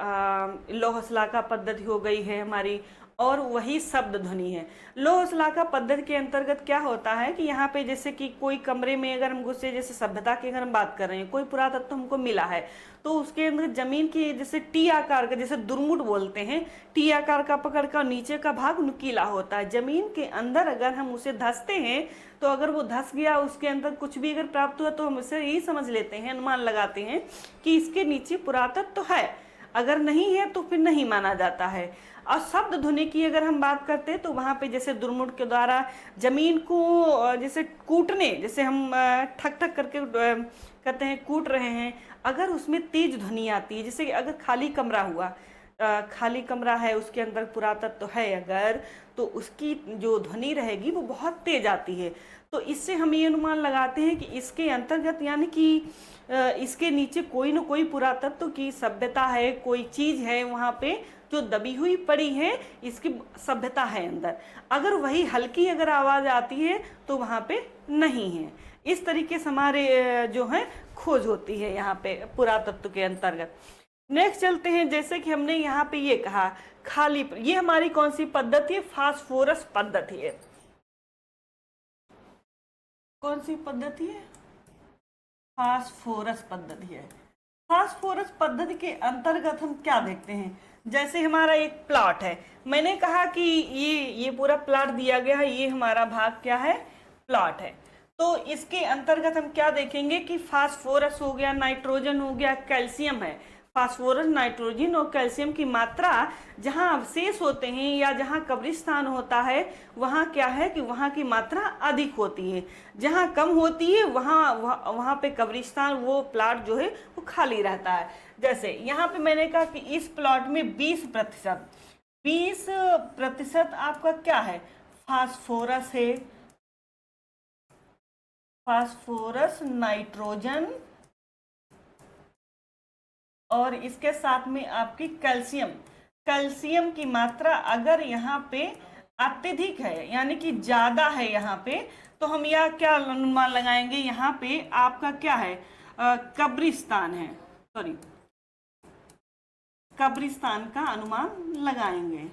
लौह शलाका पद्धति हो गई है हमारी, और वही शब्द ध्वनि है। लौह शलाका पद्धति के अंतर्गत क्या होता है कि यहाँ पे जैसे कि कोई कमरे में अगर हम घुसे, जैसे सभ्यता की अगर हम बात कर रहे हैं, कोई पुरातत्व हमको मिला है, तो उसके अंदर जमीन की जैसे टी आकार का, जैसे दुर्मुट बोलते हैं, टी आकार का पकड़ का नीचे का भाग नुकीला होता है। जमीन के अंदर अगर हम उसे धंसते हैं, तो अगर वो धंस गया, उसके अंदर कुछ भी अगर प्राप्त हुआ, तो हम उसे यही समझ लेते हैं, अनुमान लगाते हैं कि इसके नीचे पुरातत्व है। अगर नहीं है तो फिर नहीं माना जाता है। और शब्द ध्वनि की अगर हम बात करते हैं, तो वहाँ पे जैसे दुर्मुट के द्वारा जमीन को जैसे कूटने, जैसे हम ठक ठक करके कहते हैं कूट रहे हैं, अगर उसमें तेज ध्वनि आती है, जैसे अगर खाली कमरा हुआ, खाली कमरा है, उसके अंदर पुरातत्व है अगर, तो उसकी जो ध्वनि रहेगी वो बहुत तेज आती है। तो इससे हम ये अनुमान लगाते हैं कि इसके अंतर्गत यानी कि इसके नीचे कोई न कोई पुरातत्व की सभ्यता है, कोई चीज है वहाँ पे जो दबी हुई पड़ी है, इसकी सभ्यता है अंदर। अगर वही हल्की अगर आवाज आती है तो वहाँ पे नहीं है। इस तरीके से हमारे जो है खोज होती है यहाँ पे पुरातत्व के अंतर्गत। नेक्स्ट चलते हैं, जैसे कि हमने यहाँ पे ये कहा खाली, ये हमारी कौन सी पद्धति है, फास्फोरस पद्धति है। कौन सी पद्धति है, फास्फोरस पद्धति है। फास्फोरस पद्धति के अंतर्गत हम क्या देखते हैं, जैसे हमारा एक प्लॉट है, मैंने कहा कि ये पूरा प्लॉट दिया गया है, ये हमारा भाग क्या है, प्लॉट है। तो इसके अंतर्गत हम क्या देखेंगे कि फास्फोरस हो गया, नाइट्रोजन हो गया, कैल्शियम है। फास्फोरस, नाइट्रोजन और कैल्शियम की मात्रा जहाँ अवशेष होते हैं या जहाँ कब्रिस्तान होता है, वहाँ क्या है कि वहाँ की मात्रा अधिक होती है। जहाँ कम होती है वहाँ पे कब्रिस्तान, वो प्लॉट जो है वो खाली रहता है। जैसे यहाँ पे मैंने कहा कि इस प्लॉट में 20% आपका क्या है, फास्फोरस है, फास्फोरस, नाइट्रोजन और इसके साथ में आपकी कैल्शियम की मात्रा अगर यहाँ पे अत्यधिक है यानी कि ज्यादा है यहाँ पे, तो हम यह क्या अनुमान लगाएंगे, यहाँ पे आपका क्या है, कब्रिस्तान है, सॉरी कब्रिस्तान का अनुमान लगाएंगे।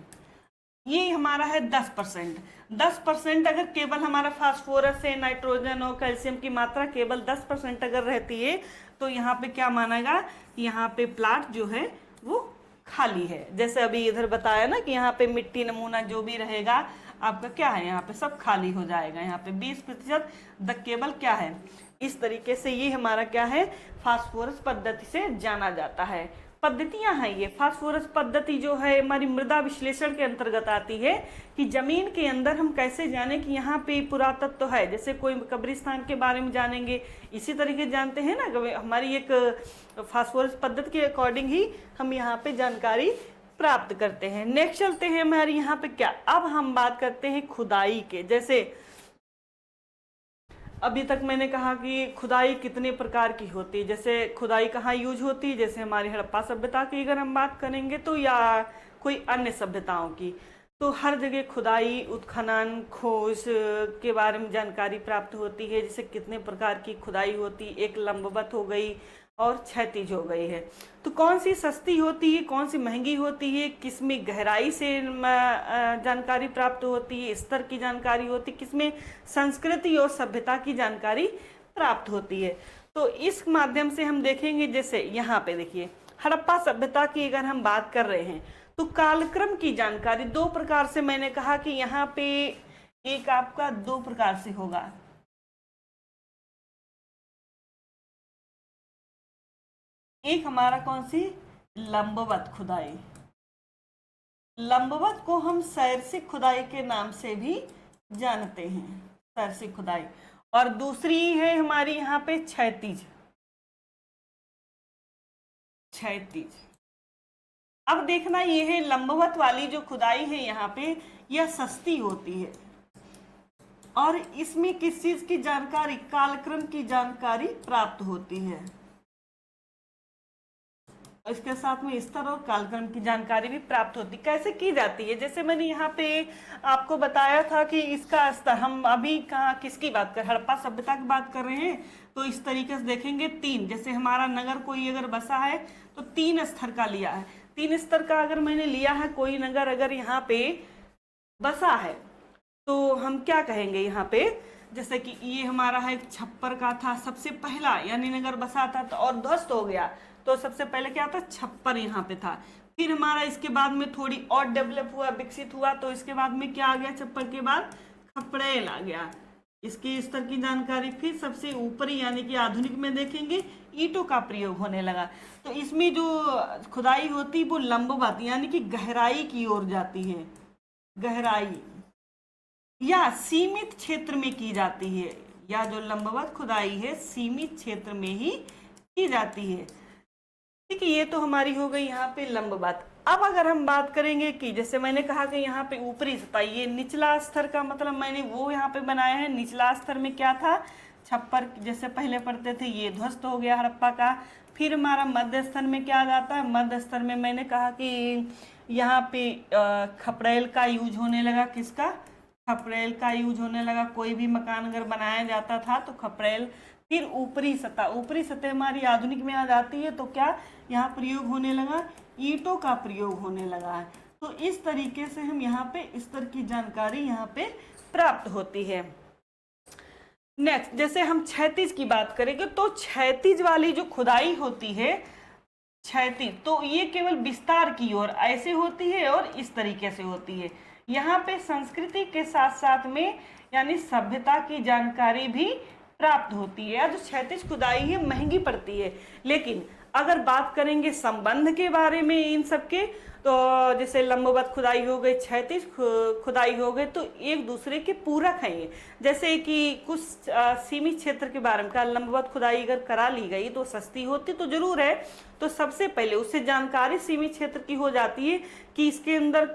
ये हमारा है 10%। 10% अगर केवल हमारा फास्फोरस है, नाइट्रोजन और कैल्शियम की मात्रा केवल 10% अगर रहती है तो यहाँ पे क्या मानेगा, यहाँ पे प्लाट जो है वो खाली है। जैसे अभी इधर बताया ना कि यहाँ पे मिट्टी नमूना जो भी रहेगा आपका क्या है, यहाँ पे सब खाली हो जाएगा। यहाँ पे 20% केवल क्या है, इस तरीके से ये हमारा क्या है, फास्फोरस पद्धति से जाना जाता है। पद्धतियां हैं ये। फास्फोरस पद्धति जो है हमारी मृदा विश्लेषण के अंतर्गत आती है कि जमीन के अंदर हम कैसे जाने कि यहाँ पे पुरातत्व तो है। जैसे कोई कब्रिस्तान के बारे में जानेंगे, इसी तरीके जानते हैं ना, हमारी एक फास्फोरस पद्धति के अकॉर्डिंग ही हम यहाँ पे जानकारी प्राप्त करते हैं। नेक्स्ट चलते हैं हमारी यहाँ पे क्या, अब हम बात करते हैं खुदाई के। जैसे अभी तक मैंने कहा कि खुदाई कितने प्रकार की होती है, जैसे खुदाई कहाँ यूज होती है, जैसे हमारी हड़प्पा सभ्यता की अगर हम बात करेंगे तो, या कोई अन्य सभ्यताओं की, तो हर जगह खुदाई, उत्खनन, खोज के बारे में जानकारी प्राप्त होती है। जैसे कितने प्रकार की खुदाई होती, एक लंबवत हो गई और क्षैतिज हो गई है। तो कौन सी सस्ती होती है, कौन सी महंगी होती है, किसमें गहराई से जानकारी प्राप्त होती है, स्तर की जानकारी होती है, किसमें संस्कृति और सभ्यता की जानकारी प्राप्त होती है। तो इस माध्यम से हम देखेंगे। जैसे यहाँ पे देखिए हड़प्पा सभ्यता की अगर हम बात कर रहे हैं तो कालक्रम की जानकारी दो प्रकार से, मैंने कहा कि यहाँ पे एक आपका दो प्रकार से होगा। एक हमारा कौन सी, लंबवत खुदाई। लंबवत को हम शैरसिक खुदाई के नाम से भी जानते हैं, शैरसिक खुदाई। और दूसरी है हमारी यहाँ पे क्षैतिज। क्षैतिज अब देखना ये है, लंबवत वाली जो खुदाई है यहाँ पे यह सस्ती होती है और इसमें किस चीज की जानकारी, कालक्रम की जानकारी प्राप्त होती है। इसके साथ में स्तर और कालक्रम की जानकारी भी प्राप्त होती। कैसे की जाती है, जैसे मैंने यहाँ पे आपको बताया था कि इसका स्तर, हम अभी कहाँ किसकी बात कर, हड़प्पा सभ्यता की बात कर रहे हैं। तो इस तरीके से देखेंगे तीन, जैसे हमारा नगर कोई अगर बसा है तो 3 स्तर का लिया है। 3 स्तर का अगर मैंने लिया है, कोई नगर अगर यहाँ पे बसा है तो हम क्या कहेंगे यहाँ पे, जैसे कि ये हमारा है छप्पर का था सबसे पहला, यानी नगर बसा था तो और ध्वस्त हो गया तो सबसे पहले क्या था, छप्पर यहाँ पे था। फिर हमारा इसके बाद में थोड़ी और डेवलप हुआ, विकसित हुआ, तो इसके बाद में क्या आ गया, छप्पर के बाद खपड़ेल आ गया। इसके स्तर की जानकारी फिर सबसे ऊपरी यानी कि आधुनिक में देखेंगे ईंटों का प्रयोग होने लगा। तो इसमें जो खुदाई होती वो लंबवत यानी कि गहराई की ओर जाती है, गहराई या सीमित क्षेत्र में की जाती है, या जो लंबवत खुदाई है सीमित क्षेत्र में ही की जाती है। ठीक है, ये तो हमारी हो गई यहाँ पे लंबवत। अब अगर हम बात करेंगे कि जैसे मैंने कहा कि यहाँ पे ऊपरी सतह, ये निचला स्तर का मतलब मैंने वो यहाँ पे बनाया है। निचला स्तर में क्या था, छप्पर जैसे पहले पढ़ते थे, ये ध्वस्त हो गया हड़प्पा का। फिर हमारा मध्य स्तर में क्या जाता है, मध्य स्तर में मैंने कहा कि यहाँ पे खपड़ेल का यूज होने लगा। किसका, खपड़ेल का यूज होने लगा। कोई भी मकान अगर बनाया जाता था तो खपड़ेल। फिर ऊपरी सतह, ऊपरी सतह हमारी आधुनिक में आ जाती है तो क्या यहाँ प्रयोग होने लगा, ईंटों का प्रयोग होने लगा है। तो इस तरीके से हम यहाँ पे स्तर की जानकारी यहाँ पे प्राप्त होती है। नेक्स्ट, जैसे हम क्षैतिज की बात करेंगे तो क्षैतिज वाली जो खुदाई होती है, क्षैतिज, तो ये केवल विस्तार की ओर ऐसे होती है और इस तरीके से होती है। यहाँ पे संस्कृति के साथ साथ में यानी सभ्यता की जानकारी भी प्राप्त होती है। जो क्षैतिज खुदाई है महंगी पड़ती है, लेकिन अगर बात करेंगे संबंध के बारे में इन सब के, तो जैसे लंबवत खुदाई हो गई, क्षैतिज खुदाई हो गई, तो एक दूसरे के पूरक हैं ये। जैसे कि कुछ सीमित क्षेत्र के बारे में का लंबवत खुदाई अगर करा ली गई तो सस्ती होती तो जरूर है, तो सबसे पहले उससे जानकारी सीमित क्षेत्र की हो जाती है कि इसके अंदर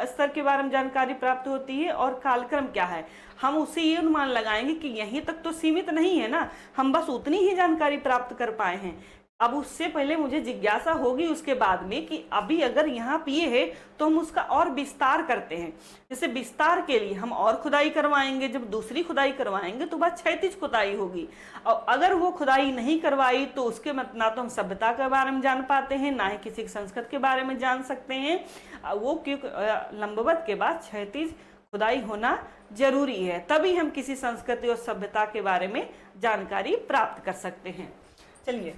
स्तर के बारे में जानकारी प्राप्त होती है और कालक्रम क्या है। हम उसे ये अनुमान लगाएंगे कि यहीं तक तो सीमित नहीं है ना, हम बस उतनी ही जानकारी प्राप्त कर पाए हैं। अब उससे पहले मुझे जिज्ञासा होगी उसके बाद में कि अभी अगर यहाँ पे ये है तो हम उसका और विस्तार करते हैं। जैसे विस्तार के लिए हम और खुदाई करवाएंगे, जब दूसरी खुदाई करवाएंगे तो बात क्षैतिज खुदाई होगी। और अगर वो खुदाई नहीं करवाई तो उसके ना तो हम सभ्यता के बारे में जान पाते हैं, ना ही किसी की संस्कृति के बारे में जान सकते हैं। वो क्योंकि लंबवत के बाद क्षैतिज खुदाई होना जरूरी है, तभी हम किसी संस्कृति और सभ्यता के बारे में जानकारी प्राप्त कर सकते हैं। चलिए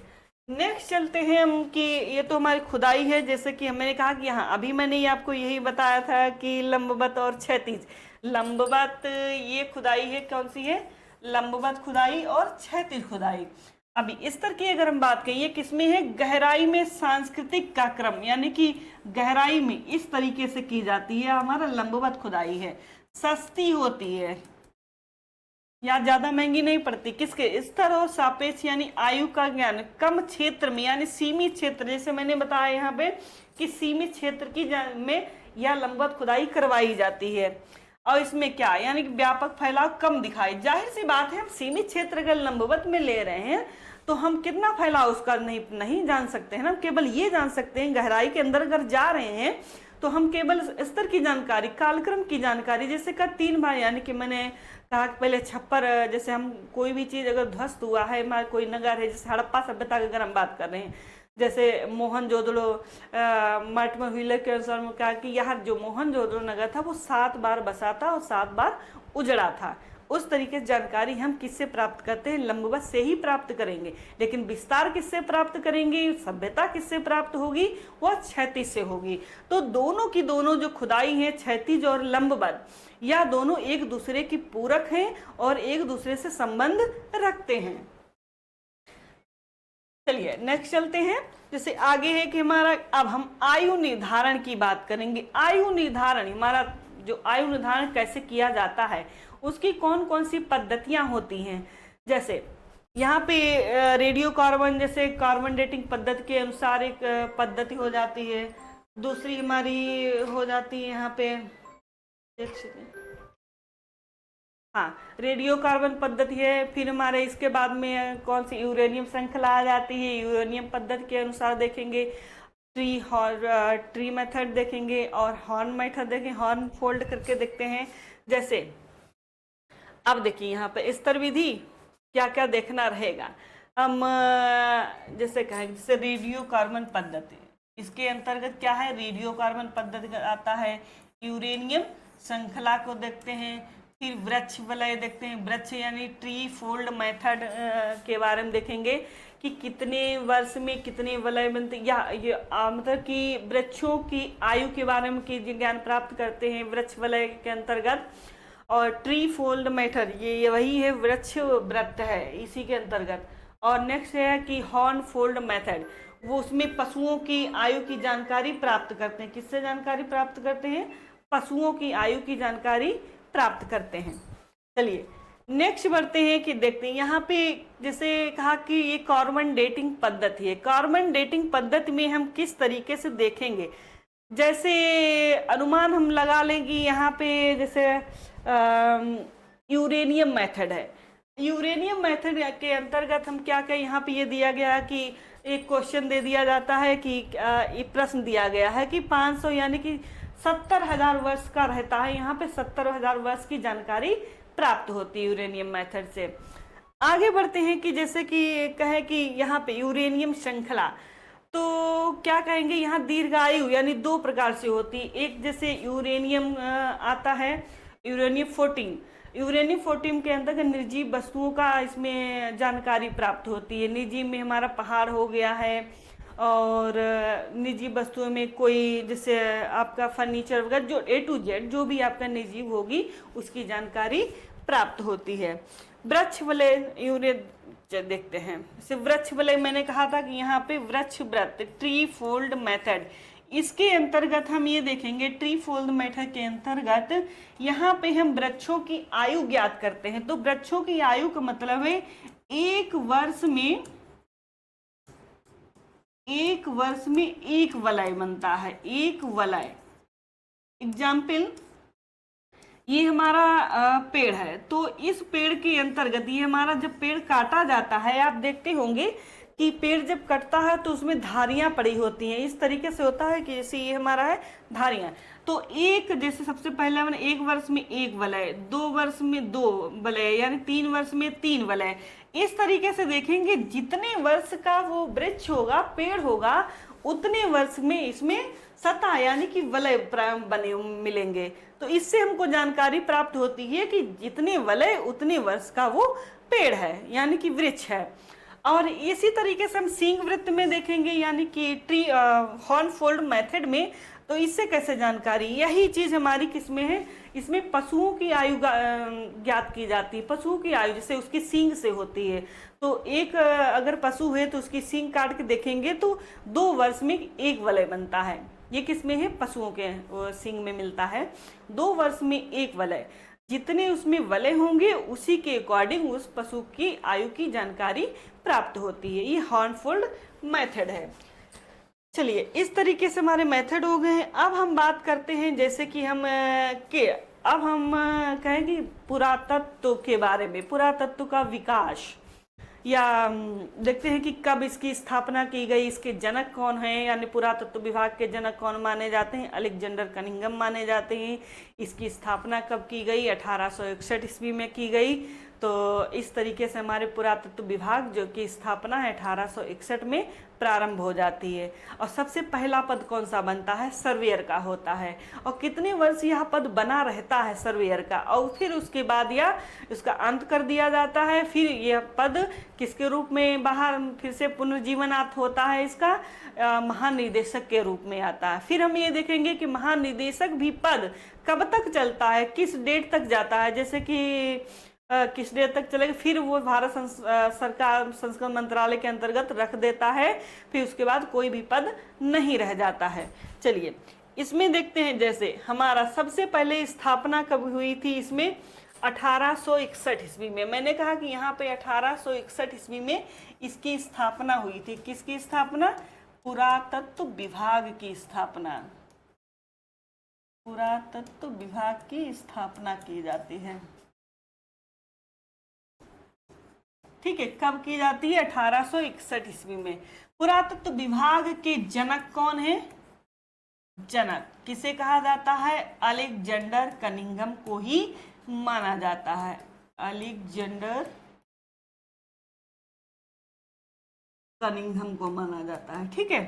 नेक्स्ट चलते हैं हम कि ये तो हमारी खुदाई है, जैसे कि मैंने कहा कि हाँ अभी मैंने आपको यही बताया था कि लंबवत और क्षैतिज। लंबवत ये खुदाई है, कौन सी है, लंबवत खुदाई और क्षैतिज खुदाई। अभी इस तरह की अगर हम बात करें, ये किसमें है, गहराई में सांस्कृतिक का क्रम, यानी कि गहराई में इस तरीके से की जाती है। हमारा लंबवत खुदाई है, सस्ती होती है या ज्यादा महंगी नहीं पड़ती, किसके स्तर और सापेक्ष यानी आयु का ज्ञान, कम क्षेत्र में यानी सीमित क्षेत्र, जैसे मैंने बताया यहाँ पे कि सीमित क्षेत्र की में यह लंबवत खुदाई करवाई जाती है। और इसमें क्या यानी कि व्यापक फैलाव कम दिखाई, जाहिर सी बात है हम सीमित क्षेत्र अगर लंबवत में ले रहे हैं तो हम कितना फैलाव उसका नहीं जान सकते हैं ना, केवल ये जान सकते हैं गहराई के अंदर अगर जा रहे हैं तो हम केवल स्तर की जानकारी, कालक्रम की जानकारी, जैसे का 3 बार, यानी कि मैंने कहा कि पहले छप्पर, जैसे हम कोई भी चीज़ अगर ध्वस्त हुआ है, हमारा कोई नगर है, जैसे हड़प्पा सभ्यता की अगर हम बात कर रहे हैं, जैसे मोहनजोदड़ो मठ में व्हीलर के अनुसार में कहा कि यहाँ जो मोहनजोदड़ो नगर था वो 7 बार बसा था और 7 बार उजड़ा था। उस तरीके से जानकारी हम किससे प्राप्त करते हैं, लंबवत से ही प्राप्त करेंगे। लेकिन विस्तार किससे प्राप्त करेंगे, सभ्यता किससे प्राप्त होगी, वह क्षैतिज से होगी। तो दोनों की दोनों जो खुदाई है, क्षैतिज और लंबवत, या दोनों एक दूसरे की पूरक हैं और एक दूसरे से संबंध रखते हैं। चलिए नेक्स्ट चलते हैं। जैसे आगे है कि हमारा, अब हम आयु निर्धारण की बात करेंगे। आयु निर्धारण, हमारा जो आयु निर्धारण कैसे किया जाता है, उसकी कौन कौन सी पद्धतियां होती हैं। जैसे यहाँ पे रेडियो कार्बन, जैसे कार्बन डेटिंग पद्धति के अनुसार एक पद्धति हो जाती है। दूसरी हमारी हो जाती है यहाँ पे, हाँ रेडियो कार्बन पद्धति है। फिर हमारे इसके बाद में कौन सी यूरेनियम श्रृंखला आ जाती है। यूरेनियम पद्धति के अनुसार देखेंगे ट्री मेथड देखेंगे और हॉर्न मेथड देखेंगे, हॉर्न फोल्ड करके देखते हैं। जैसे अब देखिए यहाँ पे स्तर विधि क्या क्या देखना रहेगा। हम जैसे कहें, जैसे रेडियो कार्बन पद्धति, इसके अंतर्गत क्या है, रेडियो कार्बन पद्धति आता है। यूरेनियम श्रृंखला को देखते हैं। फिर वृक्ष वलय देखते हैं, वृक्ष यानी ट्री फोल्ड मेथड के बारे में देखेंगे कि कितने वर्ष में कितने वलय बनते, या ये मतलब कि वृक्षों की आयु के बारे में की ज्ञान प्राप्त करते हैं वृक्ष वलय के अंतर्गत। और ट्री फोल्ड मेथड ये वही है, वृक्ष वृत्त है इसी के अंतर्गत। और नेक्स्ट है कि हॉर्न फोल्ड मेथड, वो उसमें पशुओं की आयु की जानकारी प्राप्त करते हैं। किससे जानकारी प्राप्त करते हैं, पशुओं की आयु की जानकारी प्राप्त करते हैं। चलिए नेक्स्ट बढ़ते हैं कि देखते हैं यहाँ पे, जैसे कहा कि ये कार्बन डेटिंग पद्धति है। कार्बन डेटिंग पद्धति में हम किस तरीके से देखेंगे, जैसे अनुमान हम लगा लें कि यहाँ पे जैसे यूरेनियम मेथड है। यूरेनियम मेथड के अंतर्गत हम क्या कहें, यहाँ पे ये दिया गया है कि एक क्वेश्चन दे दिया जाता है कि ये प्रश्न दिया गया है कि 500 यानी कि 70,000 वर्ष का रहता है। यहाँ पे 70,000 वर्ष की जानकारी प्राप्त होती है यूरेनियम मेथड से। आगे बढ़ते हैं कि जैसे कि कहें कि यहाँ पे यूरेनियम श्रृंखला, तो क्या कहेंगे, यहाँ दीर्घायु यानी 2 प्रकार से होती है। एक जैसे यूरेनियम आता है यूरेनियम 14, यूरेनियम 14 के अंतर्गत निर्जीव वस्तुओं का इसमें जानकारी प्राप्त होती है। निर्जीव में हमारा पहाड़ हो गया है, और निर्जीव वस्तुओं में कोई जैसे आपका फर्नीचर वगैरह, जो A to Z जो भी आपका निर्जीव होगी उसकी जानकारी प्राप्त होती है। वृक्ष वलय देखते हैं। जैसे वृक्ष वलय मैंने कहा था कि यहाँ पे वृक्ष वृत्त ट्री फोल्ड मेथड, इसके अंतर्गत हम ये देखेंगे, ट्री फोल्ड मेथड के अंतर्गत यहाँ पे हम वृक्षों की आयु ज्ञात करते हैं। तो वृक्षों की आयु का मतलब है एक वर्ष में एक वलय बनता है, एक वलय। एग्जाम्पल, ये हमारा पेड़ है, तो इस पेड़ के अंतर्गत ये हमारा जब पेड़ काटा जाता है, आप देखते होंगे कि पेड़ जब कटता है तो उसमें धारियां पड़ी होती हैं, इस तरीके से होता है कि जैसे ये हमारा है धारियां। तो एक जैसे सबसे पहले मैंने 1 वर्ष में 1 वलय, 2 वर्ष में 2 वलय, यानी 3 वर्ष में 3 वलय। इस तरीके से देखेंगे जितने वर्ष का वो वृक्ष होगा, पेड़ होगा, उतने वर्ष में इसमें सतह यानी कि वलय बने मिलेंगे। तो इससे हमको जानकारी प्राप्त होती है कि जितने वलय उतने वर्ष का वो पेड़ है यानी कि वृक्ष है। और इसी तरीके से हम सींग वृत्त में देखेंगे यानी कि ट्री हॉर्न फोल्ड मेथड में, तो इससे कैसे जानकारी, यही चीज हमारी किसमें है, इसमें पशुओं की आयु ज्ञात की जाती है। पशुओं की आयु जैसे उसकी सींग से होती है, तो एक अगर पशु है तो उसकी सींग काट के देखेंगे तो 2 वर्ष में 1 वलय बनता है। ये किसमें है, पशुओं के सींग में मिलता है 2 वर्ष में 1 वलय। जितने उसमें वलय होंगे उसी के अकॉर्डिंग उस पशु की आयु की जानकारी प्राप्त होती है। ये हॉर्नफोल्ड मेथड है। चलिए, इस तरीके से हमारे मेथड हो गए हैं। अब हम बात करते हैं जैसे कि हम कहेंगे पुरातत्व के बारे में, पुरातत्व का विकास, या देखते हैं कि कब इसकी स्थापना की गई, इसके जनक कौन हैं, यानी पुरातत्व विभाग के जनक कौन माने जाते हैं, अलेक्जेंडर कनिंघम माने जाते हैं। इसकी स्थापना कब की गई, 1861 ईस्वी में की गई। तो इस तरीके से हमारे पुरातत्व विभाग जो की स्थापना है 1861 में प्रारंभ हो जाती है। और सबसे पहला पद कौन सा बनता है, सर्वेयर का होता है। और कितने वर्ष यह पद बना रहता है सर्वेयर का, और फिर उसके बाद यह उसका अंत कर दिया जाता है। फिर यह पद किसके रूप में बाहर फिर से पुनर्जीवनार्थ होता है, इसका महानिदेशक के रूप में आता है। फिर हम ये देखेंगे कि महानिदेशक भी पद कब तक चलता है, किस डेट तक जाता है, जैसे कि किस डेट तक चलेगा, फिर वो भारत सरकार संस्कृत मंत्रालय के अंतर्गत रख देता है। फिर उसके बाद कोई भी पद नहीं रह जाता है। चलिए, इसमें देखते हैं जैसे हमारा सबसे पहले स्थापना कब हुई थी, इसमें 1861 ईस्वी में। मैंने कहा कि यहाँ पे 1861 ईस्वी में इसकी स्थापना हुई थी। किसकी स्थापना, पुरातत्व विभाग की स्थापना, पुरातत्व विभाग की स्थापना की जाती है। ठीक है, कब की जाती है, 1861 ईस्वी में। पुरातत्व विभाग के जनक कौन है, जनक किसे कहा जाता है, अलेक्जेंडर कनिंघम को ही माना जाता है। अलेक्जेंडर कनिंघम को माना जाता है। ठीक है,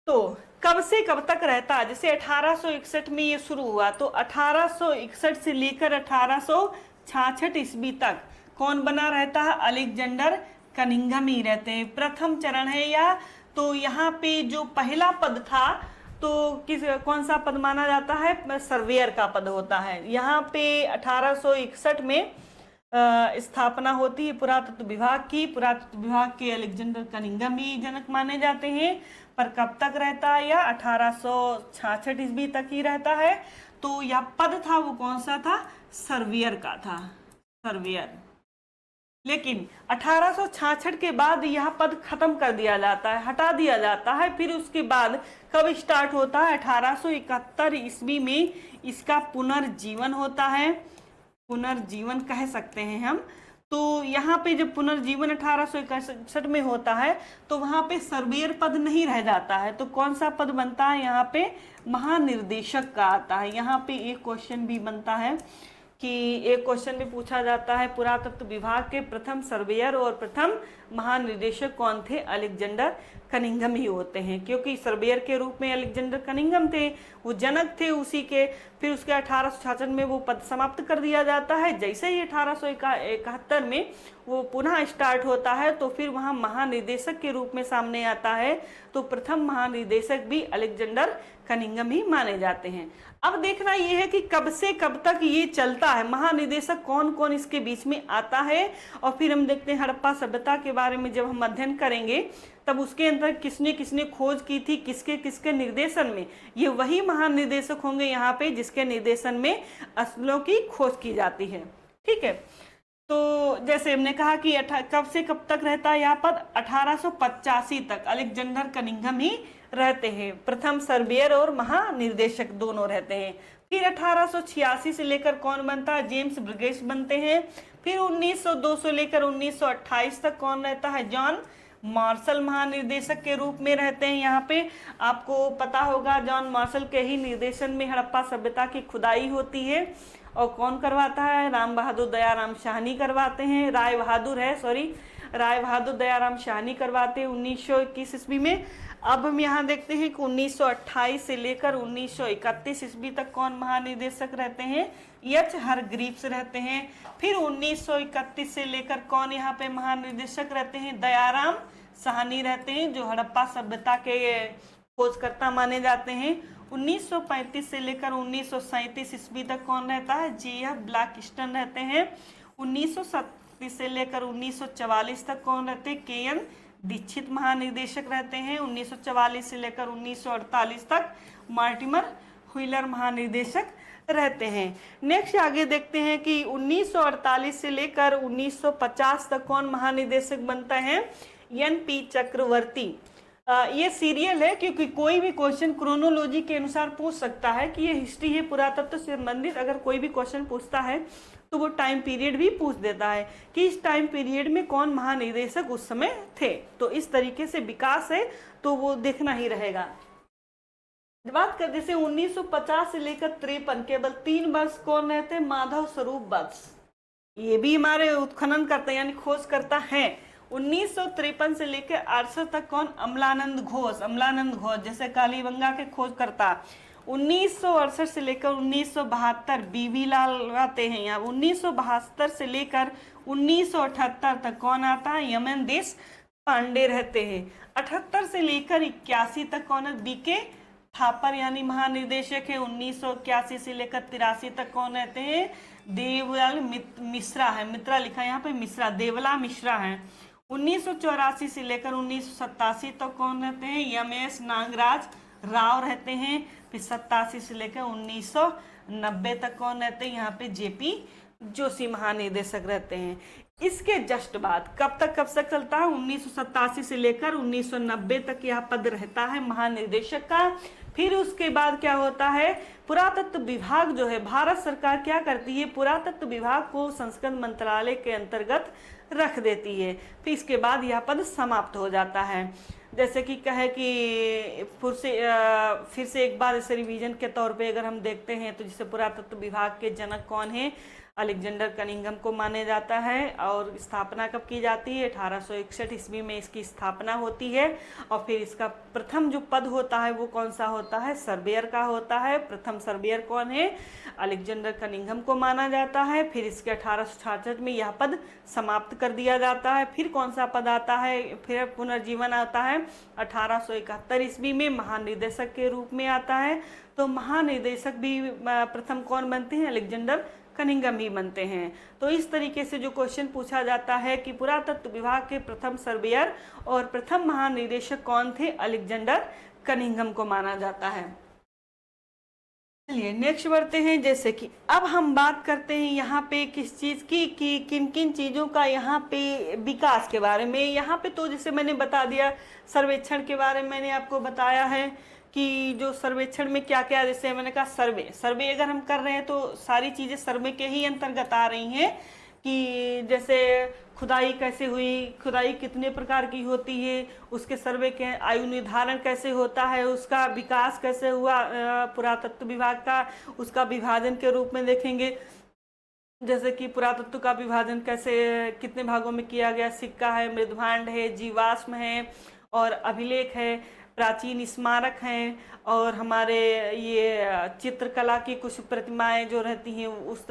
तो कब से कब तक रहता है, जैसे 1861 में ये शुरू हुआ, तो 1861 से लेकर 1866 ईस्वी तक कौन बना रहता है, अलेक्जेंडर कनिंघम ही रहते हैं। प्रथम चरण है या, तो यहाँ पे जो पहला पद था तो कौन सा पद माना जाता है, सर्वेयर का पद होता है। यहाँ पे 1861 में स्थापना होती है पुरातत्व विभाग की। पुरातत्व विभाग के अलेक्जेंडर कनिंघम ही जनक माने जाते हैं। पर कब तक रहता है, या 1866 ईस्वी तक ही रहता है। तो यह पद था वो कौन सा था, सर्वेयर का था, सर्वेयर। लेकिन 1866 के बाद यह पद खत्म कर दिया जाता है, हटा दिया जाता है। फिर उसके बाद कब स्टार्ट होता है, 1871 ईस्वी में इसका पुनर्जीवन होता है। पुनर्जीवन कह सकते हैं हम। तो यहाँ पे जब पुनर्जीवन 1861 में होता है तो वहाँ पे सर्वेयर पद नहीं रह जाता है। तो कौन सा पद बनता है, यहाँ पे महानिर्देशक का आता है। यहाँ पे एक क्वेश्चन भी बनता है कि एक क्वेश्चन भी पूछा जाता है, पुरातत्व विभाग के प्रथम सर्वेयर और प्रथम महानिदेशक कौन थे, अलेक्जेंडर कनिंघम ही होते हैं। क्योंकि सर्वेयर के रूप में अलेक्जेंडर कनिंघम थे, वो जनक थे उसी के। फिर उसके 1866 में वो पद समाप्त कर दिया जाता है। जैसे ही 1871 में वो पुनः स्टार्ट होता है तो फिर वहाँ महानिदेशक के रूप में सामने आता है। तो प्रथम महानिदेशक भी अलेक्जेंडर कनिंघम ही माने जाते हैं। अब देखना ये है कि कब से कब तक ये चलता है, महानिदेशक कौन कौन इसके बीच में आता है। और फिर हम देखते हैं हड़प्पा सभ्यता के बारे में जब हम अध्ययन करेंगे तब उसके अंदर किसने किसने खोज की थी, किसके किसके निर्देशन में। ये वही महानिदेशक होंगे यहाँ पे जिसके निर्देशन में स्थलों की खोज की जाती है। ठीक है, तो जैसे हमने कहा कि कब से कब तक रहता है यह पद, 1885 तक अलेक्जेंडर कनिंघम ही रहते हैं। प्रथम सर्वेयर और महानिर्देशक दोनों रहते हैं। फिर 1886 से लेकर कौन बनता है, जेम्स ब्रिगेस बनते हैं। फिर 1902 से लेकर 1928 तक कौन रहता है, जॉन मार्शल महानिर्देशक के रूप में रहते हैं। यहाँ पे आपको पता होगा जॉन मार्शल के ही निर्देशन में हड़प्पा सभ्यता की खुदाई होती है। और कौन करवाता है? राम बहादुर दयाराम शाहनी करवाते हैं। राय बहादुर दयाराम शाहनी करवाते हैं 1921 ईस्वी में। अब हम यहाँ देखते हैं कि 1928 से लेकर 1931 ईस्वी तक कौन महानिदेशक रहते हैं? एच हरग्रीव्स रहते हैं। फिर 1931 से लेकर कौन यहाँ पे महानिदेशक रहते हैं? दयाराम साहनी रहते हैं, जो हड़प्पा सभ्यता के खोजकर्ता माने जाते हैं। 1935 से लेकर 1937 ईस्वी तक कौन रहता है? J.F. ब्लैकिस्टन रहते हैं। 1937 से लेकर 1944 तक कौन रहते हैं? K.N. दीक्षित महानिदेशक रहते हैं। 1944 से लेकर 1948 तक मार्टिमर व्हीलर महानिदेशक रहते हैं। नेक्स्ट आगे देखते हैं कि 1948 से लेकर 1950 तक कौन महानिदेशक बनता है? N.P. चक्रवर्ती। ये सीरियल है, क्योंकि कोई भी क्वेश्चन क्रोनोलॉजी के अनुसार पूछ सकता है कि ये हिस्ट्री है, पुरातत्व से संबंधित अगर कोई भी क्वेश्चन पूछता है तो वो टाइम पीरियड भी पूछ देता है कि इस टाइम पीरियड में कौन महानिदेशक उस समय थे। तो इस तरीके से विकास है, तो वो देखना ही रहेगा। बात कर जैसे 1950 से लेकर 53 केवल 3 वर्ष कौन रहते हैं? माधव स्वरूप वत्स। ये भी हमारे उत्खनन करते यानी खोज करता है। 1953 से लेकर 68 तक कौन? अमलानंद घोष जैसे कालीबंगा के खोज करता। 1968 से लेकर 1972 बीवी लाल आते हैं यहाँ। 1972 से लेकर 1978 तक कौन आता है? यमन देश पांडे रहते हैं। 78 से लेकर 81 तक कौन है? बीके थापर यानी महानिदेशक है। 1981 से लेकर 83 तक कौन रहते हैं? देवलाल मिश्रा है, मित्रा लिखा है यहाँ पे, मिश्रा, देवला मिश्रा है। 1984 से लेकर 1987 तक कौन रहते हैं? एम.एस. नागराज राव रहते हैं। फिर 87 से लेकर 1990 तक कौन रहते हैं? यहाँ पे J.P. जोशी महानिदेशक रहते हैं। इसके जस्ट बाद कब तक चलता है? 1987 से लेकर 1990 तक यह पद रहता है महानिदेशक का। फिर उसके बाद क्या होता है? पुरातत्व विभाग जो है, भारत सरकार क्या करती है? पुरातत्व विभाग को संस्कृति मंत्रालय के अंतर्गत रख देती है। फिर इसके बाद यह पद समाप्त हो जाता है। जैसे कि कहे कि फिर से एक बार इसे रिवीजन के तौर पे अगर हम देखते हैं तो जैसे पुरातत्व विभाग के जनक कौन है? अलेक्जेंडर कनिंघम को माने जाता है। और स्थापना कब की जाती है? 1861 ईस्वी में इसकी स्थापना होती है। और फिर इसका प्रथम जो पद होता है वो कौन सा होता है? सर्वेयर का होता है। प्रथम सर्वेयर कौन है? अलेक्जेंडर कनिंघम को माना जाता है। फिर इसके 1866 में यह पद समाप्त कर दिया जाता है। फिर कौन सा पद आता है? फिर पुनर्जीवन आता है 1871 ईस्वी में, महानिदेशक के रूप में आता है। तो महानिदेशक भी प्रथम कौन बनते हैं? अलेक्जेंडर कनिंघम ही बनते हैं। तो इस तरीके से जो क्वेश्चन पूछा जाता है कि पुरातत्व विभाग के प्रथम सर्वेयर और प्रथम महानिदेशक कौन थे? अलेक्जेंडर कनिंघम को माना जाता है। चलिए नेक्स्ट बढ़ते हैं। जैसे कि अब हम बात करते हैं यहाँ पे किस चीज़ की कि किन किन चीज़ों का यहाँ पे विकास के बारे में। यहाँ पे तो जैसे मैंने बता दिया, सर्वेक्षण के बारे में मैंने आपको बताया है कि जो सर्वेक्षण में क्या क्या, जैसे मैंने कहा सर्वे अगर हम कर रहे हैं तो सारी चीज़ें सर्वे के ही अंतर्गत आ रही हैं। कि जैसे खुदाई कैसे हुई, खुदाई कितने प्रकार की होती है, उसके सर्वे के आयु निर्धारण कैसे होता है, उसका विकास कैसे हुआ पुरातत्व विभाग का, उसका विभाजन के रूप में देखेंगे। जैसे कि पुरातत्व का विभाजन कैसे कितने भागों में किया गया, सिक्का है, मृदभांड है, जीवाश्म है और अभिलेख है, प्राचीन स्मारक हैं और हमारे ये चित्रकला की कुछ प्रतिमाएं जो रहती हैं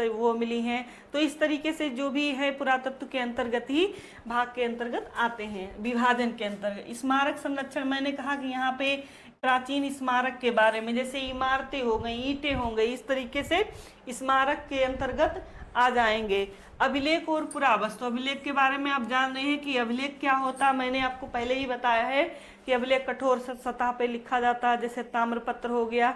वो मिली हैं। तो इस तरीके से जो भी है पुरातत्व के अंतर्गत ही भाग के अंतर्गत आते हैं, विभाजन के अंतर्गत। स्मारक संरक्षण मैंने कहा कि यहाँ पे प्राचीन स्मारक के बारे में, जैसे इमारतें हो गई, ईंटें हो गई, इस तरीके से स्मारक के अंतर्गत आ जाएंगे। अभिलेख और पुरावस्तु, अभिलेख के बारे में आप जान रहे हैं कि अभिलेख क्या होता है। मैंने आपको पहले ही बताया है कि अभिलेख कठोर सतह पे लिखा जाता है, जैसे ताम्रपत्र हो गया,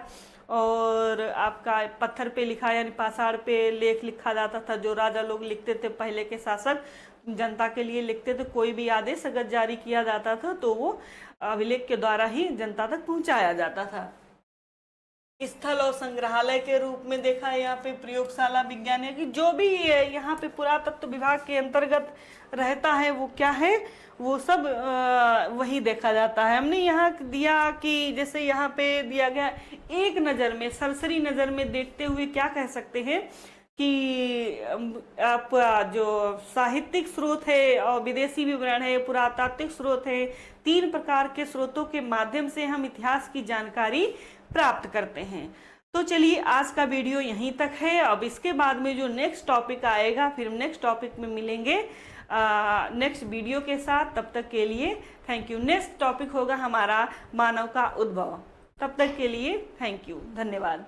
और आपका पत्थर पे लिखा यानी पाषाण पे लेख लिखा जाता था, जो राजा लोग लिखते थे, पहले के शासक जनता के लिए लिखते थे। कोई भी आदेश अगर जारी किया जाता था तो वो अभिलेख के द्वारा ही जनता तक पहुंचाया जाता था। स्थल और संग्रहालय के रूप में देखा है। यहाँ पे प्रयोगशाला विज्ञान है कि जो भी यहाँ पे पुरातत्व विभाग के अंतर्गत रहता है वो क्या है, वो सब वही देखा जाता है। हमने यहाँ दिया कि जैसे यहाँ पे दिया गया, एक नज़र में, सरसरी नज़र में देखते हुए क्या कह सकते हैं कि आप जो साहित्यिक स्रोत है और विदेशी विवरण है, पुरातात्विक स्रोत है, 3 प्रकार के स्रोतों के माध्यम से हम इतिहास की जानकारी प्राप्त करते हैं। तो चलिए आज का वीडियो यहीं तक है। अब इसके बाद में जो नेक्स्ट टॉपिक आएगा, फिर नेक्स्ट टॉपिक में मिलेंगे नेक्स्ट वीडियो के साथ। तब तक के लिए थैंक यू। नेक्स्ट टॉपिक होगा हमारा मानव का उद्भव। तब तक के लिए थैंक यू, धन्यवाद।